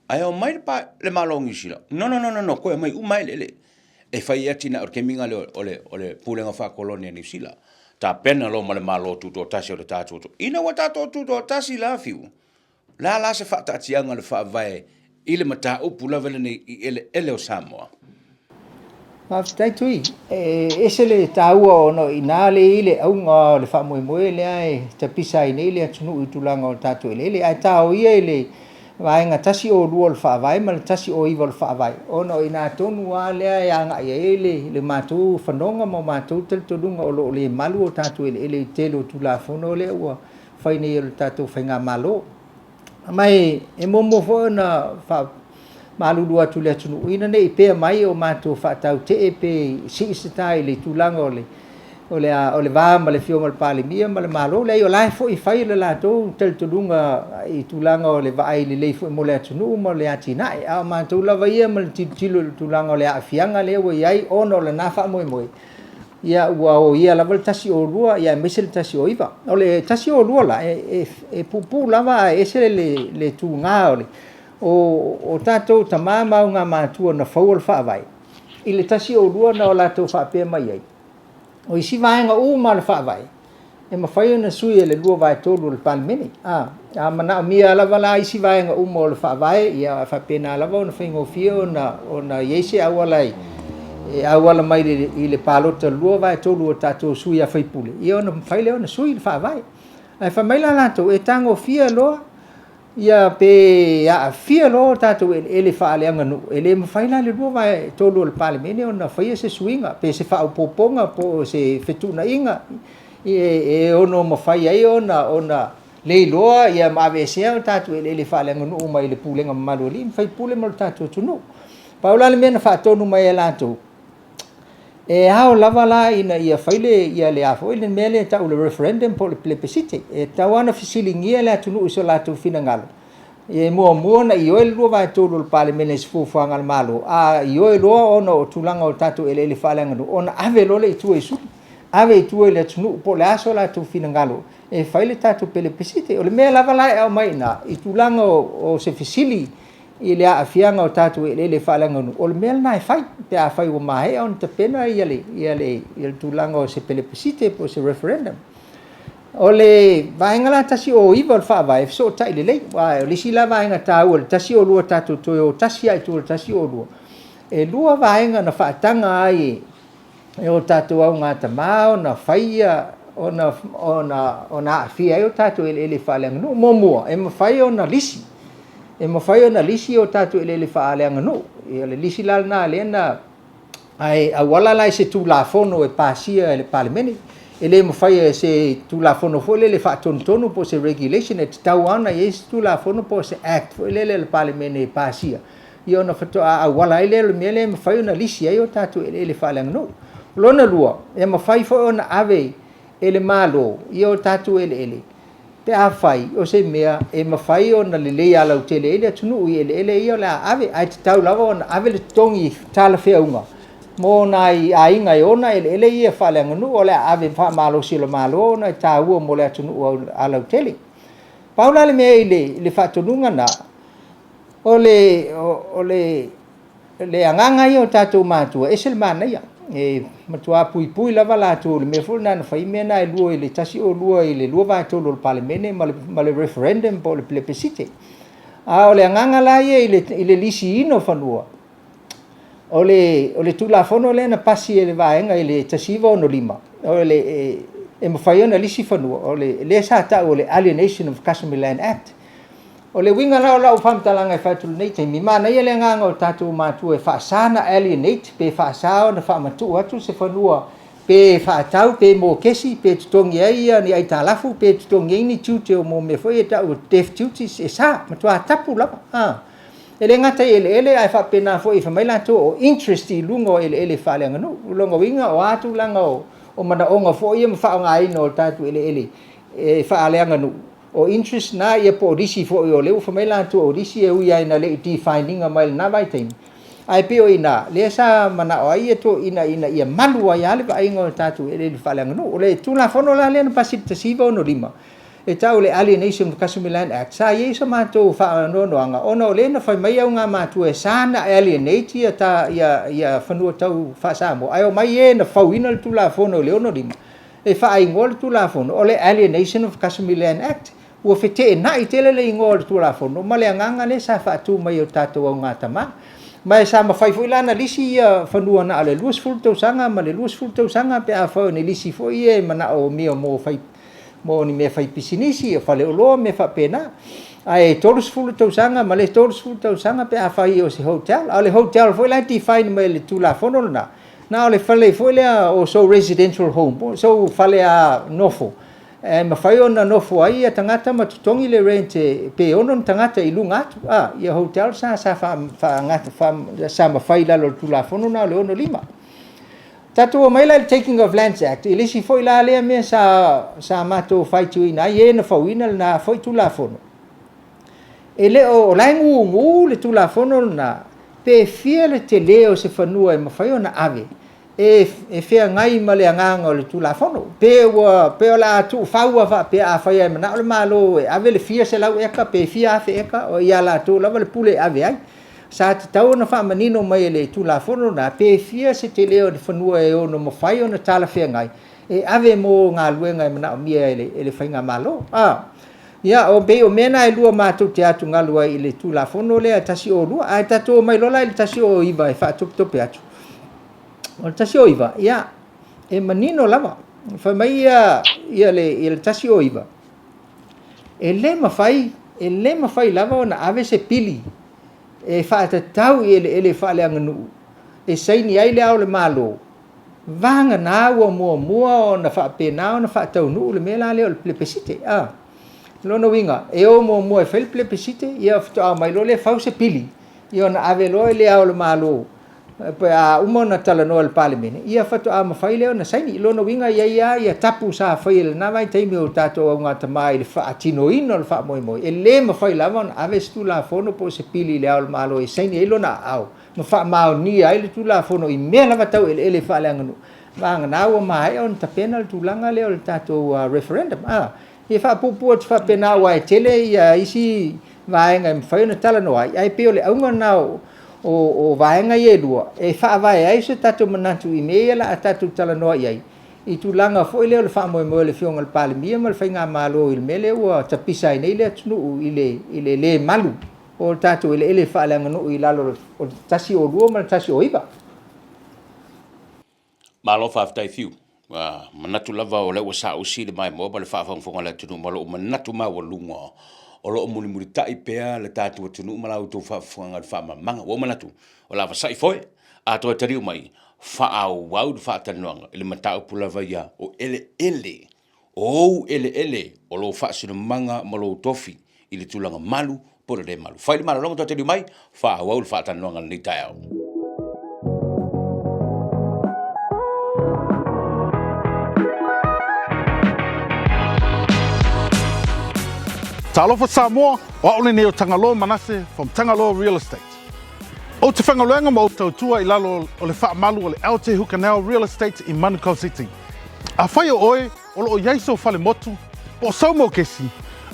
S1: Ai o mai pa le malongi sila. No, koe mai umai le. E fai ati na orke minga le pulenga wha kolonia New Zealand. Ta pena lo ma le malo tuto tasi o le tato. Ina wa tato tuto tasi la fiu. La se fa tatianga le fa vai, ile mata upu la vele ni ele o Samoa.
S6: Maftai tui, ese le taua o no ina le ile aunga le wha moe le ai ta pisa ine ile atunu i tulanga o tatu ele ai tau ia ile vaenga tasi o lua le wha vai ma le tasi o iwa le wha vai ono ina tonu a le ai anga ia ele le matu whanonga ma matu tel tolunga o lo le malu o tatu ele telo tulafono le ua whaine i le tatu whainga malo mai e momo fo na wha malulu atu le atunu ina nei pe mai o matou whaatau te e pe siisitai le tulanga o le vā ma le fio ma le palemia ma le malo le o lai fo i whai le latou tel tulunga i tulanga o le vaai le lei fo i mo le atunu ma le atinai a matou lava ia ma le tilo le tulanga o le aafianga le ua iai ono le nā wha moe ia ua o ia lava le tasi o lua ia mese le tasi o iwa o le tasi o lua la e pupu lava ese le tūngā o le o tatou tamama nga matua na faul fa vai ile tasi o lua na o latou fa pe mai ai o isi vaenga u ma le fa vai e ma fai na sui le lua vai tolu le palmeni a mana mia la vala isi vaenga u mo le fa vai ia fa pe na la va fa ngo fio na yese awalai e awala mai le palota lua vai tolu o tatou sui a fai pule ia na fai le na sui le fa vai ai fa mai la latou e tango fia lo ia pe a fia lo tatou ele fa ale nganu ele mfaila le lua vai tolu le palemene ona faia se suinga pe se fa poponga po se fetuna inga e ono mafai ai ona le loa ia mavese tatou ele fa ale nganu mai le pulenga maloli fai pule mal tatou tunu paula le mena fa tonu mai latou e hao lava la ina ia faile ia le afo ile mele ta le referendum po le plebiscite e tawana fisilingia le tunu so la tu finangalo e mo na io le va tolu le parliament fu fanga malo a io lo ono tulanga o tatu ele falanga no ona ave lo le tu esu ave tu le tunu po la so la tu finangalo e faile tatu plebiscite o le mele lava la mai na i tulanga o se fisili ile a fianga o tatu ele falanga no o le mel na fai te a fai o mai on te pena ile tulanga o se plebiscite po se referendum o le vaenga tasi o iva o fa vai so tai le wa le sila vaenga ta o tasi o lua tatu to o tasi ai to tasi o lua e lua vaenga na fa tanga ai e o tatu au ngata mau na faia ona fia o tatu ele falanga no momo e fai ona lisi e mawhai ona lisi o tātou ele whaaleanga no. E le lisi lalna lena ai awala lai se tulafono e pasia le palemene. E le mawhai se tulafono fo le whaatonotono po se regulation e tau ana e se tulafono po se act fo le palemene e pasia. I ona whatoa awala ele le mele mawhai ona lisi ai o tātou ele whaaleanga no. Lona lua, e mawhai fo ona ave ele malo, i o tātou ele. Te awhai, o se mea, e mawhai o na lelei ala u tele ele atunu i ele i o la ave, ai te tau lava o na ave le tongi tala whea unga. Mō nai a inga i ona ele i a whale anganu, o le ave wha malo silo malo, na i tā ua mo le atunu ala u tele. Paula le mea i le whatonunga na, o le anganga i o tātou mātua, e sel mana ia. E matua pui lava la tu le me fulna na fai mena e lua ile tasi o lua ile lua va to lo palemene ma le referendum po le plebiscite a ole nganga la ile lisi ino fanua ole tu la fono le na pasi ele vaenga ile tasi vo no lima ole e mo fai ona lisi fanua ole le sa ta ole Alienation of Customary Land Act ole winga la famtalanga fa tu nei te mi mana ile nganga o tatu matu e fa sana alienate pe fa sao na fa matu atu se fanua pe fa tau pe mo kesi pe tongi ai ni ai talafu pe tongi ni tute o mo me foi ta o def tute se sa matu tapu la ele ngata ele ai fa pena foi fa mai la to o interest i lungo ele fa le ngano lungo winga o atu langa o mana onga foi e fa ngai no tatu ele e fa le ngano o interest na ia po risi fo o leu fa mai la tu o risi e uia ina le defining a mai na vai time ai pe o ina le sa mana o ai to ina ia malu ai ale va ingo tatu ele fa le no le tu la fono la le pa sit siva no lima e tau le Alienation of Customary Land Act sa ye sa ma to fa no anga ono le na fa mai nga ma tu e sana alienate ia fanu tau fa sa mo ai o mai e na fa ina tu la fono le no lima e fa ai ngol tu la fono o le Alienation of Customary Land Act ua fete na i tele le ingol tu la fono ma le nganga le sa fa tu mai o tato o ngata ma mai sa ma fai foi lana lisi fanua na ale luas fulto sanga ma le luas fulto sanga pe a fa ni lisi foi e mana o mio mo fai mo ni me fai pisinisi fa le lo me fa pena ai todos fulto sanga ma le todos fulto sanga pe a fa o se hotel ale hotel foi la ti fai mai le tu la fono na ole fale foi le o so residential home so fale a nofo e ma fai ona no foi a tangata ma tutongi le rente pe ona tangata i lunga atu ia hotel sa fa ngata fa sa ma fai la lo tula fono na le ono lima tatu o mai la Taking of Lands Act i lisi foi la le me sa mato fai tu ina ye na fauina na foi tula fono ele o langu le tula fono na pe fiele te leo se fanua e ma fai ona ave e fea ngai ma le anganga o le tula fono pe la tu faua fa pe a fai mana o malo e ave le fia se lau eka pe fia fe eka o ia la tu lava le pule ave ai sa te tau na fa manino mai le tula fono na pe fia se te leo de fanua e ono mo fai ona tala fea ngai e ave mo ngā luenga mana o mia ele fai ngā malo ia o be o mena e lua mātou te atu ngā lua i le tula fono le a tasi o lua a tato mai lola i le tasi o iwa e fa tope atu o tasi o iwa, ia, e manino lava, whai mai ia le tasi o iwa. E le mawhai lava o na ave se pili, e whaata tau i ele whaale anganu, e saini ai le au le malo, vanga nā ua mua o na whaapena o na whaatau nuu le mela leo le plebiscite, Lona winga, e o mua e whai le plebiscite, ia whito au mai lo le whau se pili, i o na ave lo e le au le malo, pe a umona tala no al parliament ia fatu a mafai leo na saini lona winga ia tapu sa fai le na vai taimi o tato o ngata mai le fa tino ino le fa moi e le mafai lava na ave stu la fono po se pili le al malo e saini e lona au ma fa mau ni ai le tu la fono i me lava tau ele fa le nganu vanga na o mai on tapena le tulanga le o tato referendum ia fa pupu fa pena wa tele ia isi vai ngai mafai na tala no ai pe le aunga na o vaenga ye lua e fa vai ai se tatu manatu i me la tatu tala no ai i tu langa foi le fa mo le fionga le palimia mal fainga malo il mele o tapisa nei le tunu ile le malu o tatu ile fa langa no i lalo o tasi o lua mal tasi o iba
S1: malo fa tai fiu manatu lava o le sa o si le mai mo le fa fonga le tunu malo manatu ma o lunga o lo muli tai pea le tatu tunu malau tu fa fuanga fa manga wo manatu o la sai foi a to tari mai fa au wau fa tanuanga le matau pula vai o ele o lo fa sinu manga malo tofi ili tulanga malu por de malu fa le malu longo to tari mai fa wau fa tanuanga ni tau
S2: Talofa Samoa, wa ole neo Tangaloa Manase from Tangaloa Real Estate. O te whangaluenga mo tautua I lalo o le whaamalu o le Aote Hukanau Real Estate I Manukau City. A whai o oe, o lo o yaiso whale motu, po sau mo kesi,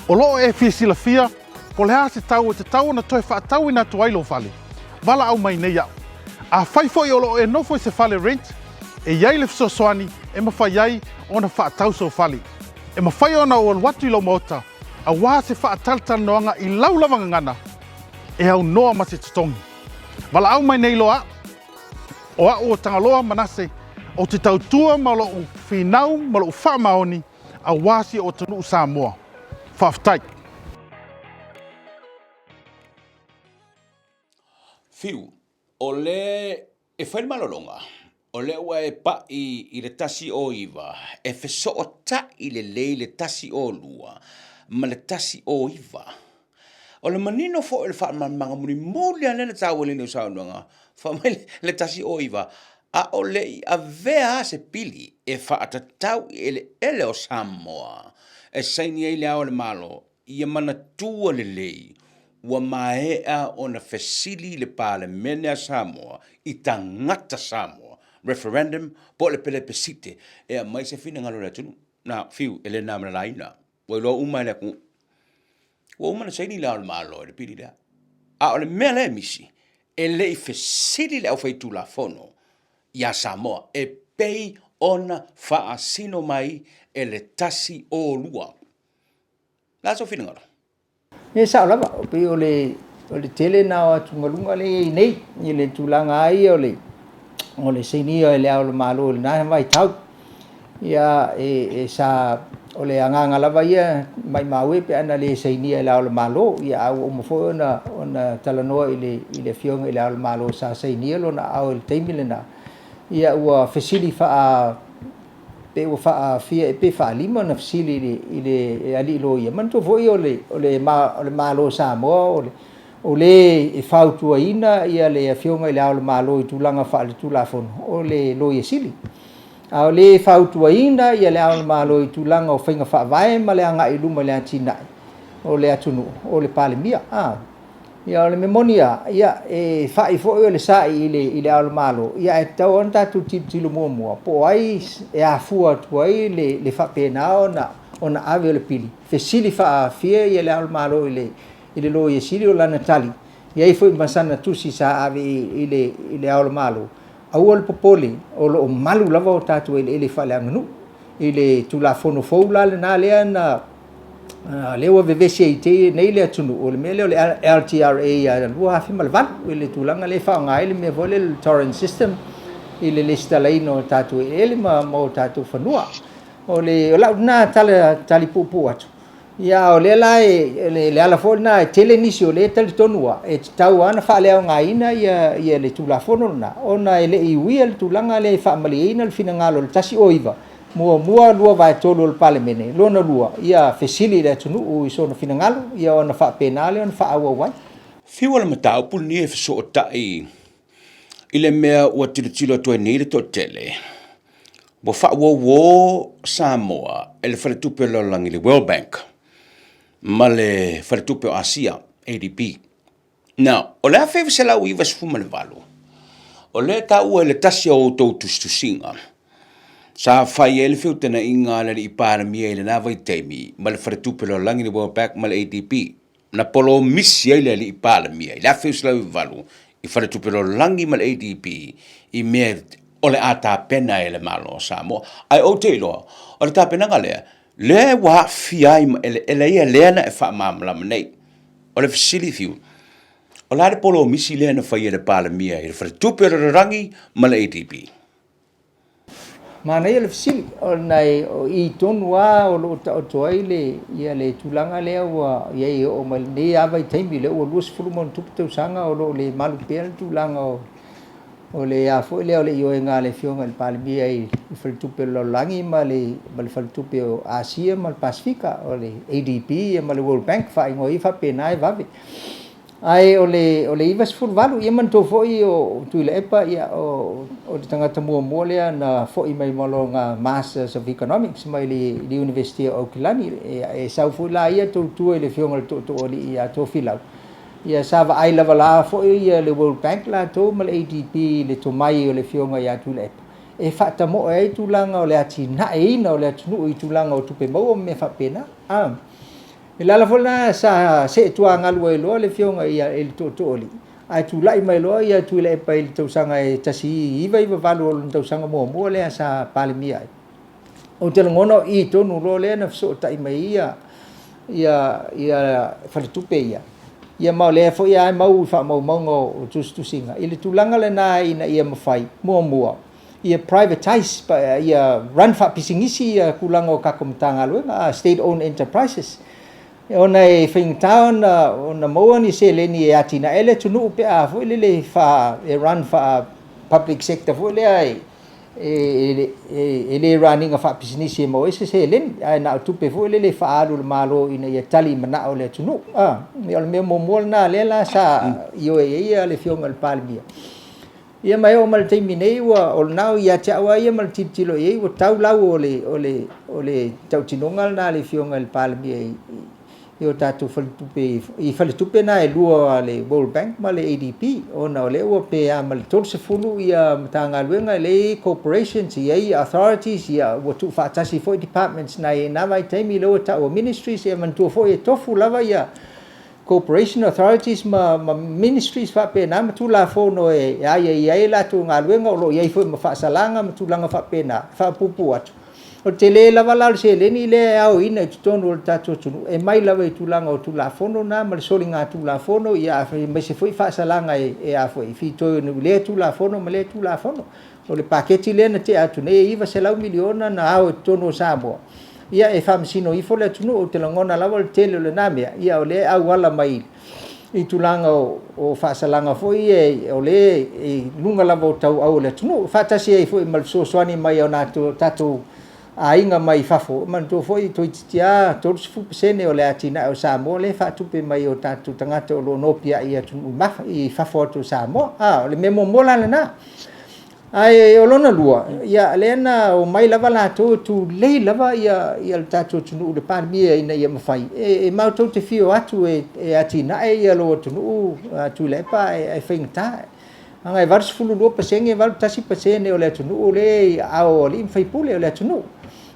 S2: o lo o e whiasila fia, po le hase tau o te tau na toi whaatau ina tuailo whale, wala au mai nei au. A whai foi o lo o e nofo I se whale rent, e iai le fisosoani, e mawhai iai o na whaatau so whale. E mawhai o na o watu I lo mota, a wā se whaatalta noanga I laulavanga ngana, e au noa ma se tutongi. Wala au mai nei loa, o a o Tangaloa Manase, o te tautua ma lo o whinau ma lo o whaamaoni, a wāsi o tunu Samoa. Whaftai.
S1: Fiu, o le e whaile malolonga, o le ua e pa I le tasi o iwa, e wheso o ta I le lei le tasi o lua, ma le tasi o iwa. O le manino fo le wha manga muni mōlia le tau le neu saunuanga, wha mai le tasi o iwa, a o le a vea se pili e wha atatau I ele o Samoa, e saini e le ao le malo, I mana tua le lei, ua maea o na fesili le pale mene a Samoa, I tangata Samoa, referendum, po le pele pesite, e a mai se fina ngalo le tunu, na fiu, ele na mana laina, wa ilo umai le ku, wa umana saini le ao le malo, le pili lea, a o le mea le misi, e le I fesili le au feitu la fono, ia Samoa, e pei ona faa sino mai, e le tasi o lua. La so fina ngalo.
S6: E sao lava, pe o le tele na o tungalunga le nei, I le tulanga ai o le seinia e le ao le malo le nahe mai tau. Ia e sa o le anganga lava ia mai maue pe ana le seinia e le ao le malo, ia au o mofo ona talanoa I le fionga I le ao le malo sa seinia lo na au le teimi le na. Ia ua fesili faa pe ua faa fia e pe faa lima na fesili I le ali lo ia. Man to foi o le malo Samoa o le e fautua ina ia le fionga I le ao le malo I tulanga faa le tulafono o le lo ia sili. A o le fautua ina ia le ao le malo I tulanga o whainga faa vae ma le anga I luma le antinai o le atunu o le pale mia. Ia o le memonia ia e fai foi o le sai I le ao le malo ia e tau on tatu tilo mua po ai e a fua tu ai le fa pena ona ave o le pili fesili fa fia ia le ao le malo I le lo ia sili o la natali ia I foi masana tusi sa ave I le ao le malo au o le popoli o lo malu lava o tatu ele fa le anganu I le tulafono foula le na lea na lewa vevesi I te nei le atunu o le mele o le LTRA ia lua hafi malvan o le tulanga le whaonga ele me vole le torrent system I le lista leino tatu ele ma mo tatu whanua o le lau na tali pupu atu ia o le lai le ala fo na tele nisi o le tali tonua e tau ana wha leo ngā ina ia le tulafono na ona ele iwi le tulanga le whaamali ina le fina ngalo le tasi o iwa mua lua vai tolu le palemene lona lua ia fesili le tunu o iso na finangalo ia ona fa penale ona fa awa wai
S1: Fiwa le matau pul ni e fiso o tai I le mea ua tilo toi ni le to tele wa fa wo Samoa e le wharetupe lolangi le World Bank ma le wharetupe o Asia ADB now o le awhi se lau iwa sifuma le valo o le ta ua le tasi o tau tustusinga sa fai ele fiu tena inga le I paramia ele na vai teimi ma le wharetupe lolangi le World Bank ma le ADB na polo misi ele I paramia le awhi se lau valu I wharetupe lolangi ma le ADB I mea o le ata pena ele malo Samoa ai o te iloa o le ta pena ngalea le wa fiai ele ia leana e wha mamla manei o le fasili fiu o la le polo misi leana fai ele paramia I le wharetupe lolangi ma le ADB
S6: mana ia le fisili o nai o I tonu a o lo ta o ai le ia le tulanga le ua ia I o mai nei ava I taimi le ua luas fulu mon tupu tau sanga o lo le malu pea le tulanga o le a fo le o le io nga le fionga le palimia I faltupe lo langi ma le faltupe o Asia ma le Pasifika o le ADB ma le World Bank fa ingo I fa pena e vave ai o le ivas fulvalu ia man to foi o tu le epa ia o le tangata mua lea na foi mai malonga Masters of Economics mai le University of Auckland e sau foi la ia to le fionga to oli ia to filau ia sava ai lava la foi ia le World Bank la to mal ADB le to mai o le fionga ia tu le epa e fata mo e tu langa o le ati na e na o le tunu I tu langa o tu pe mo me fa pena e lala folna sa se tua ngalu e loa le fionga ia e to oli ai tu lai mai loa ia tu le pa il tau sanga e tasi iva valu o tau sanga mo le sa palimia o te ngono I tonu lo le na so tai mai ia faltupe ia mau le fo ia mau fa mau o tu singa ile tu langa le na ina ia mafai mo ia privatize pa ia run fa pisingisi ia kulanga o kakomtanga luenga state owned enterprises ona e Fingtown ona moa ni se le ni atina ele tunu pe a fo le fa e run fa public sector fo le ai ele running of business mo ese se len ai na tu pe fo le fa alu malo ina ia tali mana o le tunu ia le mo na le la sa io ia le fionga le palmia ia mai o mal terminei wa o now ia chawa ia mal titilo ia o tau lau o le tau tinongal na le fionga le palmia io tatu faltupe na e lua le World Bank ma le ADP ona o le ua pe a mal tolse fulu ia matanga luenga le corporations ia authorities ia o tu fatasi foi departments na e na vai taimi lo ta o ministries ia man tu foi tofu lava ia corporation authorities ma ministries fa pe na tu la fono e ia la tu nga luenga o lo ia foi ma fa salanga ma tu langa fa pena fa pupu atu o te le lava la se le ni le au ina tu tonu o tatu tunu e mai lava I tulanga o tu la fono na ma le solinga tu la fono ia me se foi fa salanga e a foi fi to le tu la fono ma le tu la fono o le paketi le na te atu ne iva se lau miliona na au tonu Samoa ia e fa msino I fo le tunu o te langona lava le tele le namea ia o le au wala mai I tulanga o fa salanga foi e o le lunga lava o tau au le tunu fa tasi e foi mal so swani mai o na tatu ainga mai fafo man to foi to tia to 4% o le atina o Samoa le fa tupe mai o tatu tangata o lo no pia ia tu ma I fafo to Samoa le memo mola le na ai o lona lua ia lena o mai lava la to tu le lava ia tatu tu le palmia ina ia mafai e mau to te fio atu e atina ia lo tu tu le pa e fengta angai vars fulu lo pasenge val tasi pasene o le tu le ao li fai pule o le tu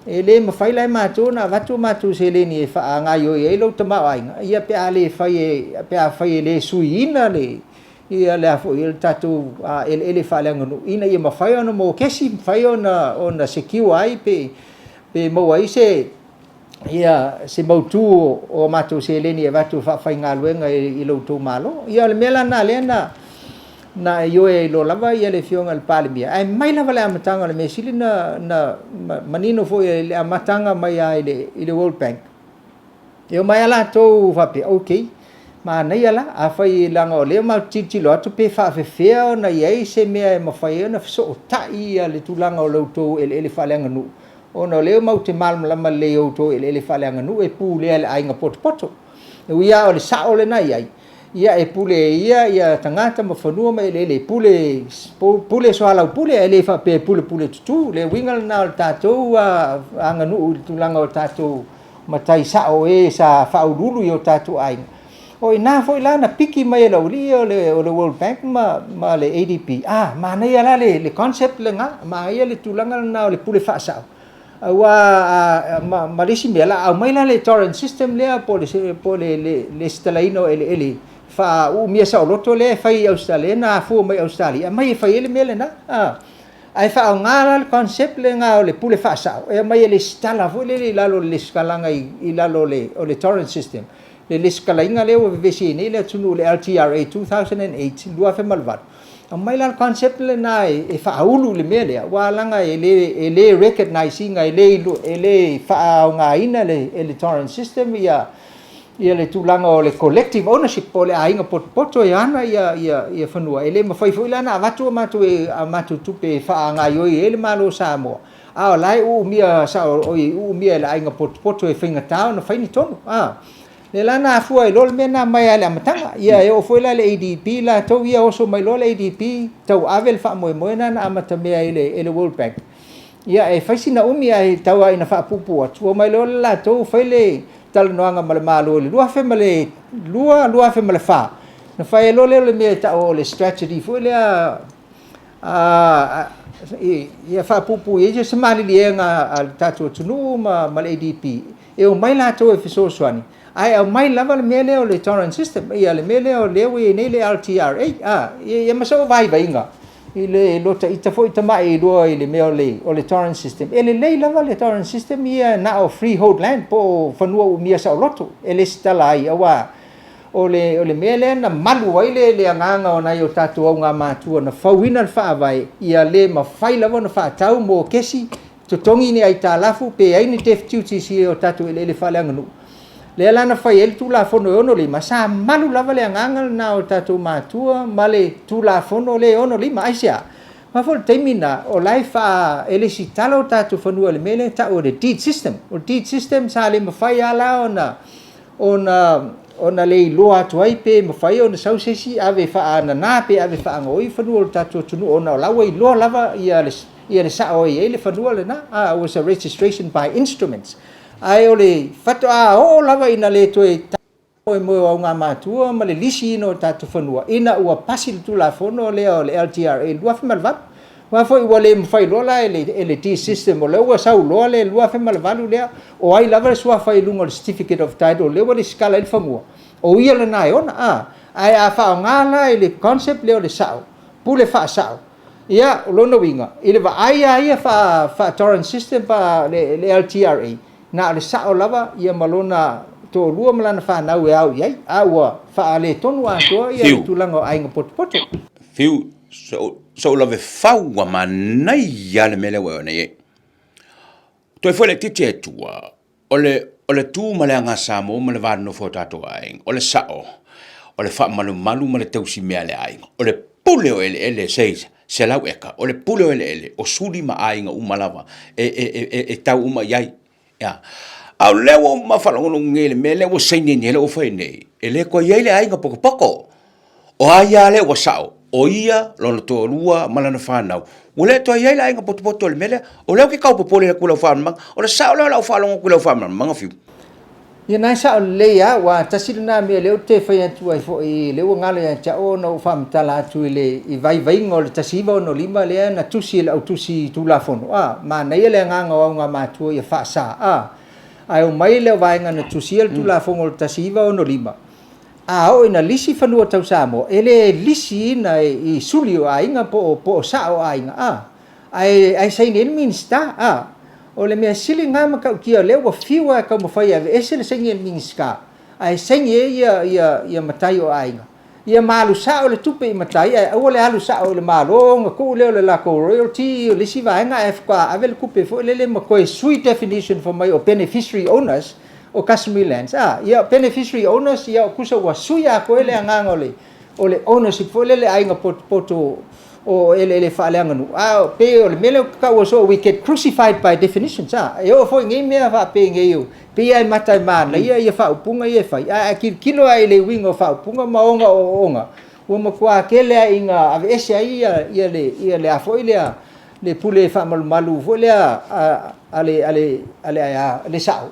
S6: ele mafai lai matu na matu se le ni fa nga yo e lo tama ai ia pe ale fai le suina le ia le fo il tatu ele fa le ngunu ina ia mafai ona mo kesi fai ona secure ai pe mo ai se ia se mautu o matu se le ni vatu fa fai nga luenga I lo tu malo ia le mela na le na yo e lo lava ia le fionga le palimia ai mai lava le amatanga le mesili na manino foi le amatanga mai ai le World Bank eu mai ala to fa pe okay ma nei ala a fai langa o le ma titi lo to pe fa fe na ia se me ma fai na so ta ia le tulanga o lo to ele fa langa nu ona le ma te mal la ma le o to ele fa langa nu e pu le ai nga poto ia o le sa o le nai ai ia e pule ia tangata ma fanua mai le pule so ala pule ele fa pe pule tu le wingal na tatou anga nu tulanga o tatou matai sa o sa fa ululu yo tatou ai o ina foi la na piki mai lo li o le World Bank ma le ADP ma nei ala le concept le nga ma ia le tulanga na le pule fa sa ma lesi mela au mai la le torrent system le po le stalaino ele fa mia sa loto le fai Australia na fu mai Australia mai fai ele mele na ai fa ngala le concept le nga le pule fa sa e mai le stala fu le lalo le skalanga I lalo le torrent system le skala inga le o vesi ni le tunu le LTRA 2008 lua fe malvat mai la concept le nai e fa ulu le mele wa langa ele recognizing ele fa nga ina le torrent system ia le tulanga o le collective ownership o le ainga poto ia ana ia fanua ele mafai foi lana avatu matu tupe fa nga yo ele malo samo a lai u mia sa o u mia le ainga poto e finga tau na faini tonu le lana fua i lol mena mai ale matanga ia e o foi la le ADP la to ia oso mai lol ADP tau avel fa mo na amata mea ele World Bank ia e faisina umia e tau ina fa pupu atu mai lol la to foi le tal noanga malo le lua fe male fa na fa lol le me ta o le strategy foi le ia fa pupu e je semali lienga al tatu tunu ma ADP e o mai la to e fiso swani ai au mai lava le mele o le torrent system ia le mele o le we nei le RTRA ia maso vai inga ile lota ita foi tamai do ile me o le torrent system ele le lava le torrent system ia na o freehold land po fanua u mia sa loto ele stala ai awa o le mele na malu ai le anganga ona yo tatu au nga matua na fawina fa vai ia le ma fai lava na fa tau mo kesi to tongi ni ai talafu pe ai ni tef tuti si o tatu ele fa le nganu le lana fai el tula fono ono lima sa malu lava le anganga na o tatu matua male tula fono le ono lima aisia ma fol temina o lai fa ele si talo tatu fono le mele ta o the deed system sa le mafai ala ona le loa tuai pe mafai ona sausesi ave fa ana pe ave fa ngoi fono tatu tunu ona lawa I loa lava ia le sa o ele fono le na was a registration by instruments ai ole fato o lava ina le toe o mo o nga matua ma le lisi no tatu fanua ina ua pasil tu la fono le o le LTRA lua fe malvat wa foi wale mfai lola ele T system o le ua sau loa le lua fe malvalu le o ai lava sua fai lungo le certificate of title le wale skala il famua o ia le nai ona ai a fa ngala ele concept le o le sau pule fa sau ia lono winga ile va ai fa torrent system pa le LTRA na le sao lava ia malona to lua malana fa na we au ia awa fa ale tonu a to ia tulanga ai poto
S1: fiu so love fau wa manai ya le mele we ne to foi le tite tua ole tu malanga samo male va no fota to ai ole sao ole fa malu male tausi mele ai ole pule ele seis se la weka ole pule ele o suli ma ai nga umalava e tau uma yai ya au lewo ma falongo ngele mele wo sene nele o foi nei ele ko yele ai nga poko o ai ale wo sao o ia lo to lua malana fanau o le to yele ai nga poto le mele o le ki ka po le kula fa mang o le sao la falongo kula fa mang fiu
S6: ia nai sa le ya wa tasirina me le te fa tu ai fo I le ngale cha o no fam tala tu le I vai ngol tasiva no lima le na tusi le tusi tu la fono ma nei le nganga o nga ma tu ia fa sa ai o mai le vai nga na tusi le tu la fono tasiva no lima o ina lisi fanua tau sa mo ele lisi na I sulio ai nga po sa o ai nga ai sai ne minsta o le mea sili ngā makau kia leo wa fiwa ka mawhai ave ese le sengi mingiska ai sengi ia matai o ainga ia malu sa o le tupe I matai ai o le alu sa o le malo nga ku leo le lako royalty o le siva nga FK ave le kupe fo le makoe sweet definition for my o beneficiary owners o customary lands ia beneficiary owners ia o kusa wa suya ko ele nganga o le ownership fo le ainga poto o ele fa leanga nu pe o le mele ka o so we get crucified by definitions yo foi ngi me fa pe ngi yo pe ai matai man ia fa upunga ia fa kilo ai le wingo fa upunga maonga onga o mo kwa kele inga ave ese ia le afo ile le pule fa malu fo le ale sao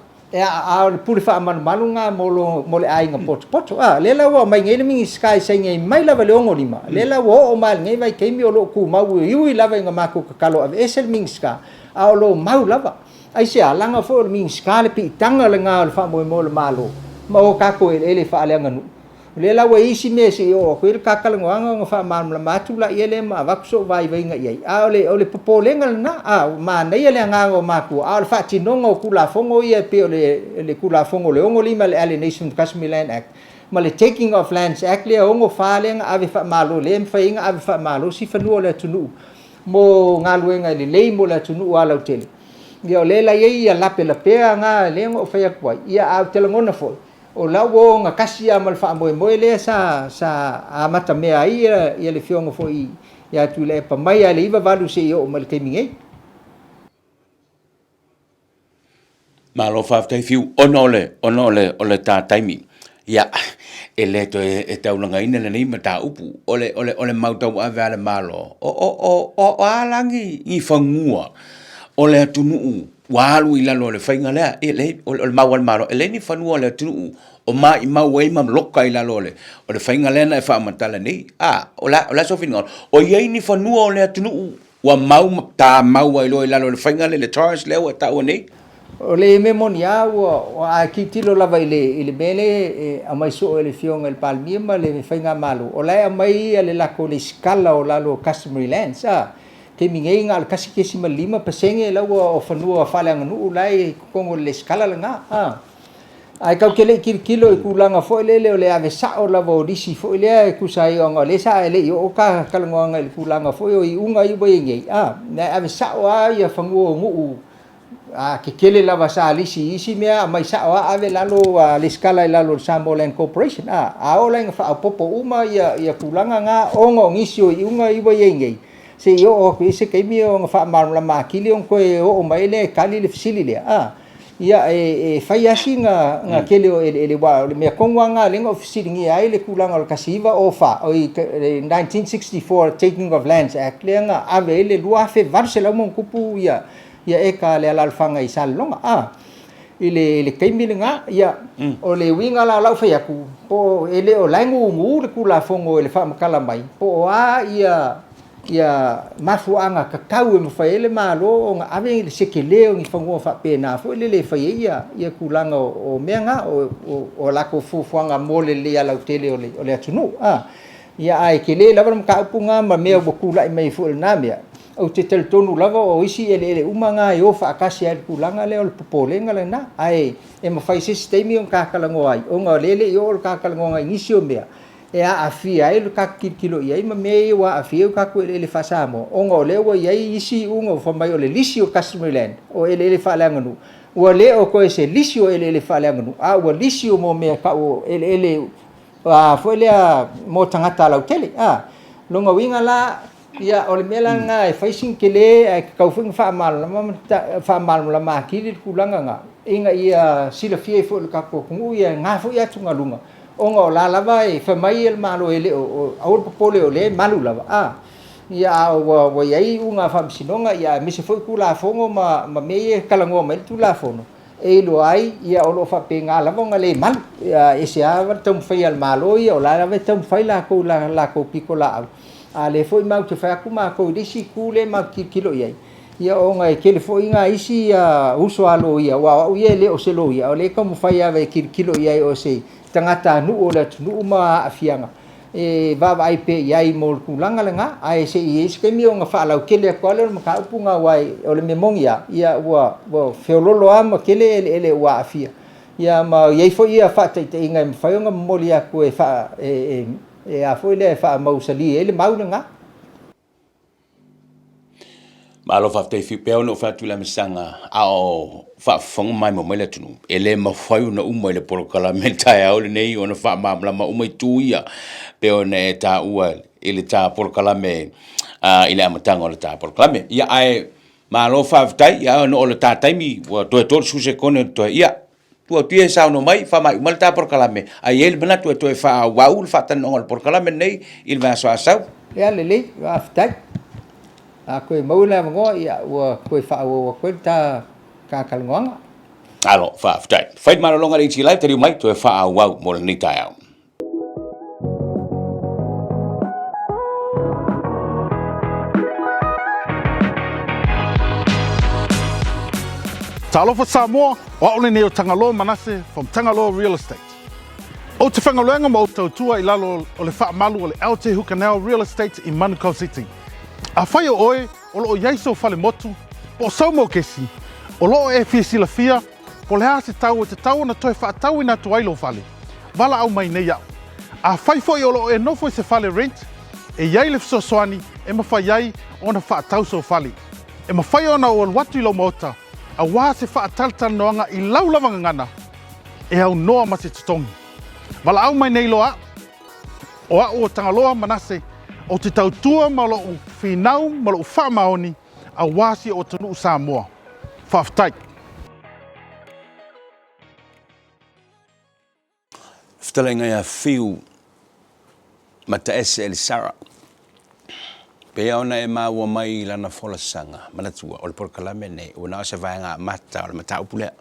S6: pule fa malu nga mo le ai nga poto le la wa mai ngi mi sky sai ngi mai la le ongo lima le la wo o mal ngi vai kemi o lo ku mau ui la nga maku kalo ave esel mi ska a lo mau lava ai se langa fo mi ska le pi tanga le nga le fa mo le malo mo ka ko ele fa le nga nu le la wa isi me se o ko il ka kala nga fa mal la matu la ele ma va so vai nga ai ole popo le nga na ma nei le nga ngo maku fa ti no ngo kula fongo ia pe le kula fongo le ongo lima le Alienation Customary Land Act ma le Taking of Lands Act le ongo whalenga ave whaamalo le mwhainga ave whaamalo si whanua le tunu mo ngā luenga le lei mo le tunu a lau tele. Ia o lela ia lape la pea ngā lengo o whaia kuai ia au telangona foi. O lau o ngā kasi a mal whaamoe moe le sa amata mea ia le whionga foi ia tu le pa mai a le iwa walu se i o mal keimingei.
S1: Malo whaftai fiu ono le tā taimi. Ia, e le to e taulanga ina le nei ma tā upu. Ole mautau ave ale malo. O alangi i whangua. Ole atunuu. Walu i lalo le whainga lea. Ole mau al malo. Ele ni whanua le atunuu. O mai mau e mam loka i lalo le. O le whainga lea na e whaamatala nei. O la sofina. O iei ni whanua o le atunuu. Wa mau tā mau ai lo i lalo le whainga le Taurus leo e tau nei.
S6: O le memonia o a kitilo lava i le mele a mai so le fionga il palmia ma le whainga malu. O lai a mai le lako le skala o lalo customary lands. Ke mingei ngā le kasi kesi ma 5% e lau o whanua whale anganu lai kongo le skala le ngā. Ai kau ke le kilo i kulanga fo le o le ave sa o lava o disi fo le e kusai o ngā le sa e le i o ka kalangoanga i kulanga fo i unga i bai ngei. Na ave sa o a ia whangua o nguu. Ke kele lava sa lisi isi mea mai sa o ave lalo le skala i lalo Samoland Corporation. A o lai ngā popo uma ia kulanga ngā ongo ngisi o i unga i bai ngei. Se i o ko ise keimi o ngā whaamarula makili o koe o mai le kali le fisili lea. Ia e whai asi ngā kele o ele wā, le mea kongwa ngā lenga o fisili ngi ai le kulanga o kasiva o wha. O i 1964 Taking of Lands Act lea ngā ave ele lua fe varse lau mong kupu ia eka le alalwhanga i salonga. I le keimi le ngā, ia o le winga la lau whai aku. Po ele o laingu ngu le kula fongo ele whaamakala mai. Po a ia mafuanga kakau e mawhai ele malo o ngā awe le seke leo ngi whangua whapena fo ele le whai ia kulanga o mea ngā o lako fufuanga mole le alau tele o le atunu. Ia ai ke le lawa mka upunga ma mea wakula i mai fo ele nā mea. Au te teletonu lava o isi ele uma ngā e o whaakasi ai kulanga leo le popolenga le nā. Ai e mawhai se steimi o kākalango ai. O ngā lele i o le kākalango ai ngisi o mea. E a awhia e le kakikilo i ai ma mea i wa awhia u kaku ele whasamo. O ngā lewa i ai isi unga o whamai o le lisi o customary land o ele whaaleanganu. Ua le o koe se lisi o ele whaaleanganu. Ua lisi o mo mea ka o ele fo elea mo tangata lau tele. Longa winga la ia o le mela ngā e whaising ke le e kauwhinga whaamalo la mākiri kulanga ngā. Inga ia sila fia i fo le kako kungu ia ngā fo ia tunga lunga. O ngā la lava e whamai el malo ele o aur popole o le malu lava. Ia wa iai unga whamsinonga ia misi fo i kula fongo ma mea kalangoa mai tu la fono. E lo ai ia o lo whape ngā lava ngā le malu. E se awa taum whai al malo ia o la lava taum whai la kou piko la au. Le fo i mau te whai aku mā kou disi kule mau kilo iai. Ia o ngai kele fo i ngā isi uso alo ia. Wa au ia le o se lo ia. O le kamu whai awe kilo iai o se tangata nu o le tunu ma afianga. E vava ai pe iai mo kulanga le ngā. Ai se i eisi kemi o ngā whaalau kele a koale o maka upunga wai o le memongi a. Ia ua whiololo a ma kele ele ua afia. Ia ma iei fo ia whaataita i ngai mwhaionga moli a koe a fo ile wha mausali ele mau le ngā.
S1: Malo whaftai whipeo no whatula misanga ao whaafonga mai mo mele tunu. Ele mawhaiu na umai le porokala mentai au le nei o na whaamamla ma umai tuia. Peo ne e tā ua ele tā porokala me ile amatanga o le tā porokala me. Ia ai malo whaftai ia no o le tā taimi ua toe tōru suse kone toe ia. Tua tia sao no mai whamai umal tā porokala me. Ai ele mana toe wha wau le whaatana o le porokala me nei il vā soa sau.
S6: Ia lele whaftai. Koe maula mangoa ia ua koe whaua koe tā kākalangoanga.
S1: Alo, whaaftai. Whait maralonga le ETLive, te riu mai, toe whaau mo le nitai au.
S2: Talofa Samoa, o aole nei o Tangaloa Manase from Tangaloa Real Estate. O te whangaluenga mo o tautua i lalo o le whaamalu o le Aote Hukanau Real Estate i Manukau City. A whai o oe, o loo iaiso whale motu, po saumo kesi, o loo e fia sila fia, po le hase tau e te tau na toe whaatau ina tu ailo whale. wala au mai nei au. A fai foi o lo e no foi se fale rent, e iai le fisosoani e mawhai iai o na whaatau so fale. E mawhai o na o watu i lo mota, a wā se whaataltan noanga i laulavanga ngana, e au noa ma se tutongi. Wala au mai nei loa, o a o tangaloa manase, o te tautua ma lo o whinau ma lo o whaamaoni, a wāsi o tunu Samoa. Whaftai.
S1: Ftalenga ia fiu mata ese el Sara. Pea ona e maua mai lana fola sanga, manatua, o le porkalame nei, o nao se vaenga mata, o le mata upulea.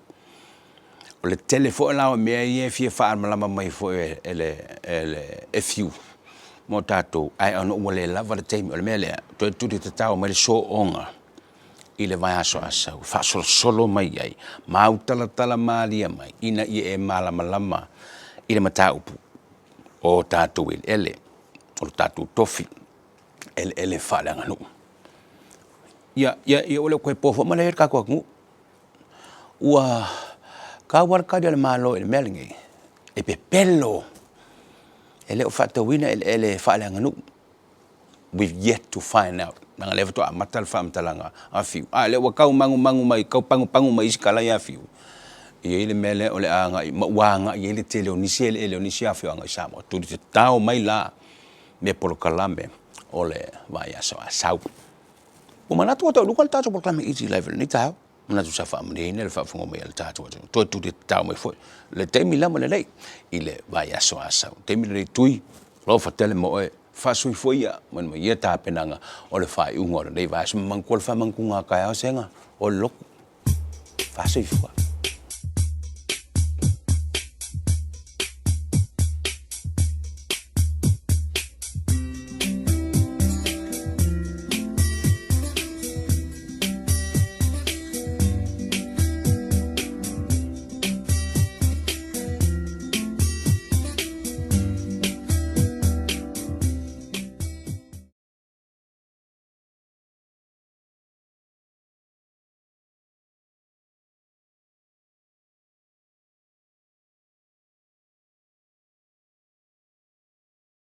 S1: O le telefo lao mea ie fia wha malama mai fo e fiu. Mo tātou, ai ono ua le lava le teimi, o le mea lea, toi turi te tau mai le so onga, i le vai aso asau, wha solo mai ai, mau tala maalia mai, ina i e malama i le mata upu, o tātou il ele, o tātou tofi, ele wha le anganu. Ia ole koe pofo, ma le her kako aku, ua ka warka dia le malo i le melingi, e pe pelo, ele o whatawina ele wha le anganu. We've yet to find out. Nanga lewa toa matal whaamtalanga a fiu. Le wakau mangu mai, kau pangu mai iskala ia fiu. Ia ile mele o le anga, wanga, ia ile te leo nisi ele o nisi a fiu anga i Samoa. Turi te tau mai la, me polo kalame o le vai aso a sau. O manatu o tau luka le tātou polo kalame ETlive ni tau. Manatu sa whaamune ine le whaafungo mai le tātou atu. Toi turi te tau mai foi. Le teimi lama le lei, ile vai aso a sau. Teimi le tui, lo fatele mo e, fasui foia man ia ta penanga o le fai ungo le vai so mangkol fa mangkunga ka ya senga o lok fasui fo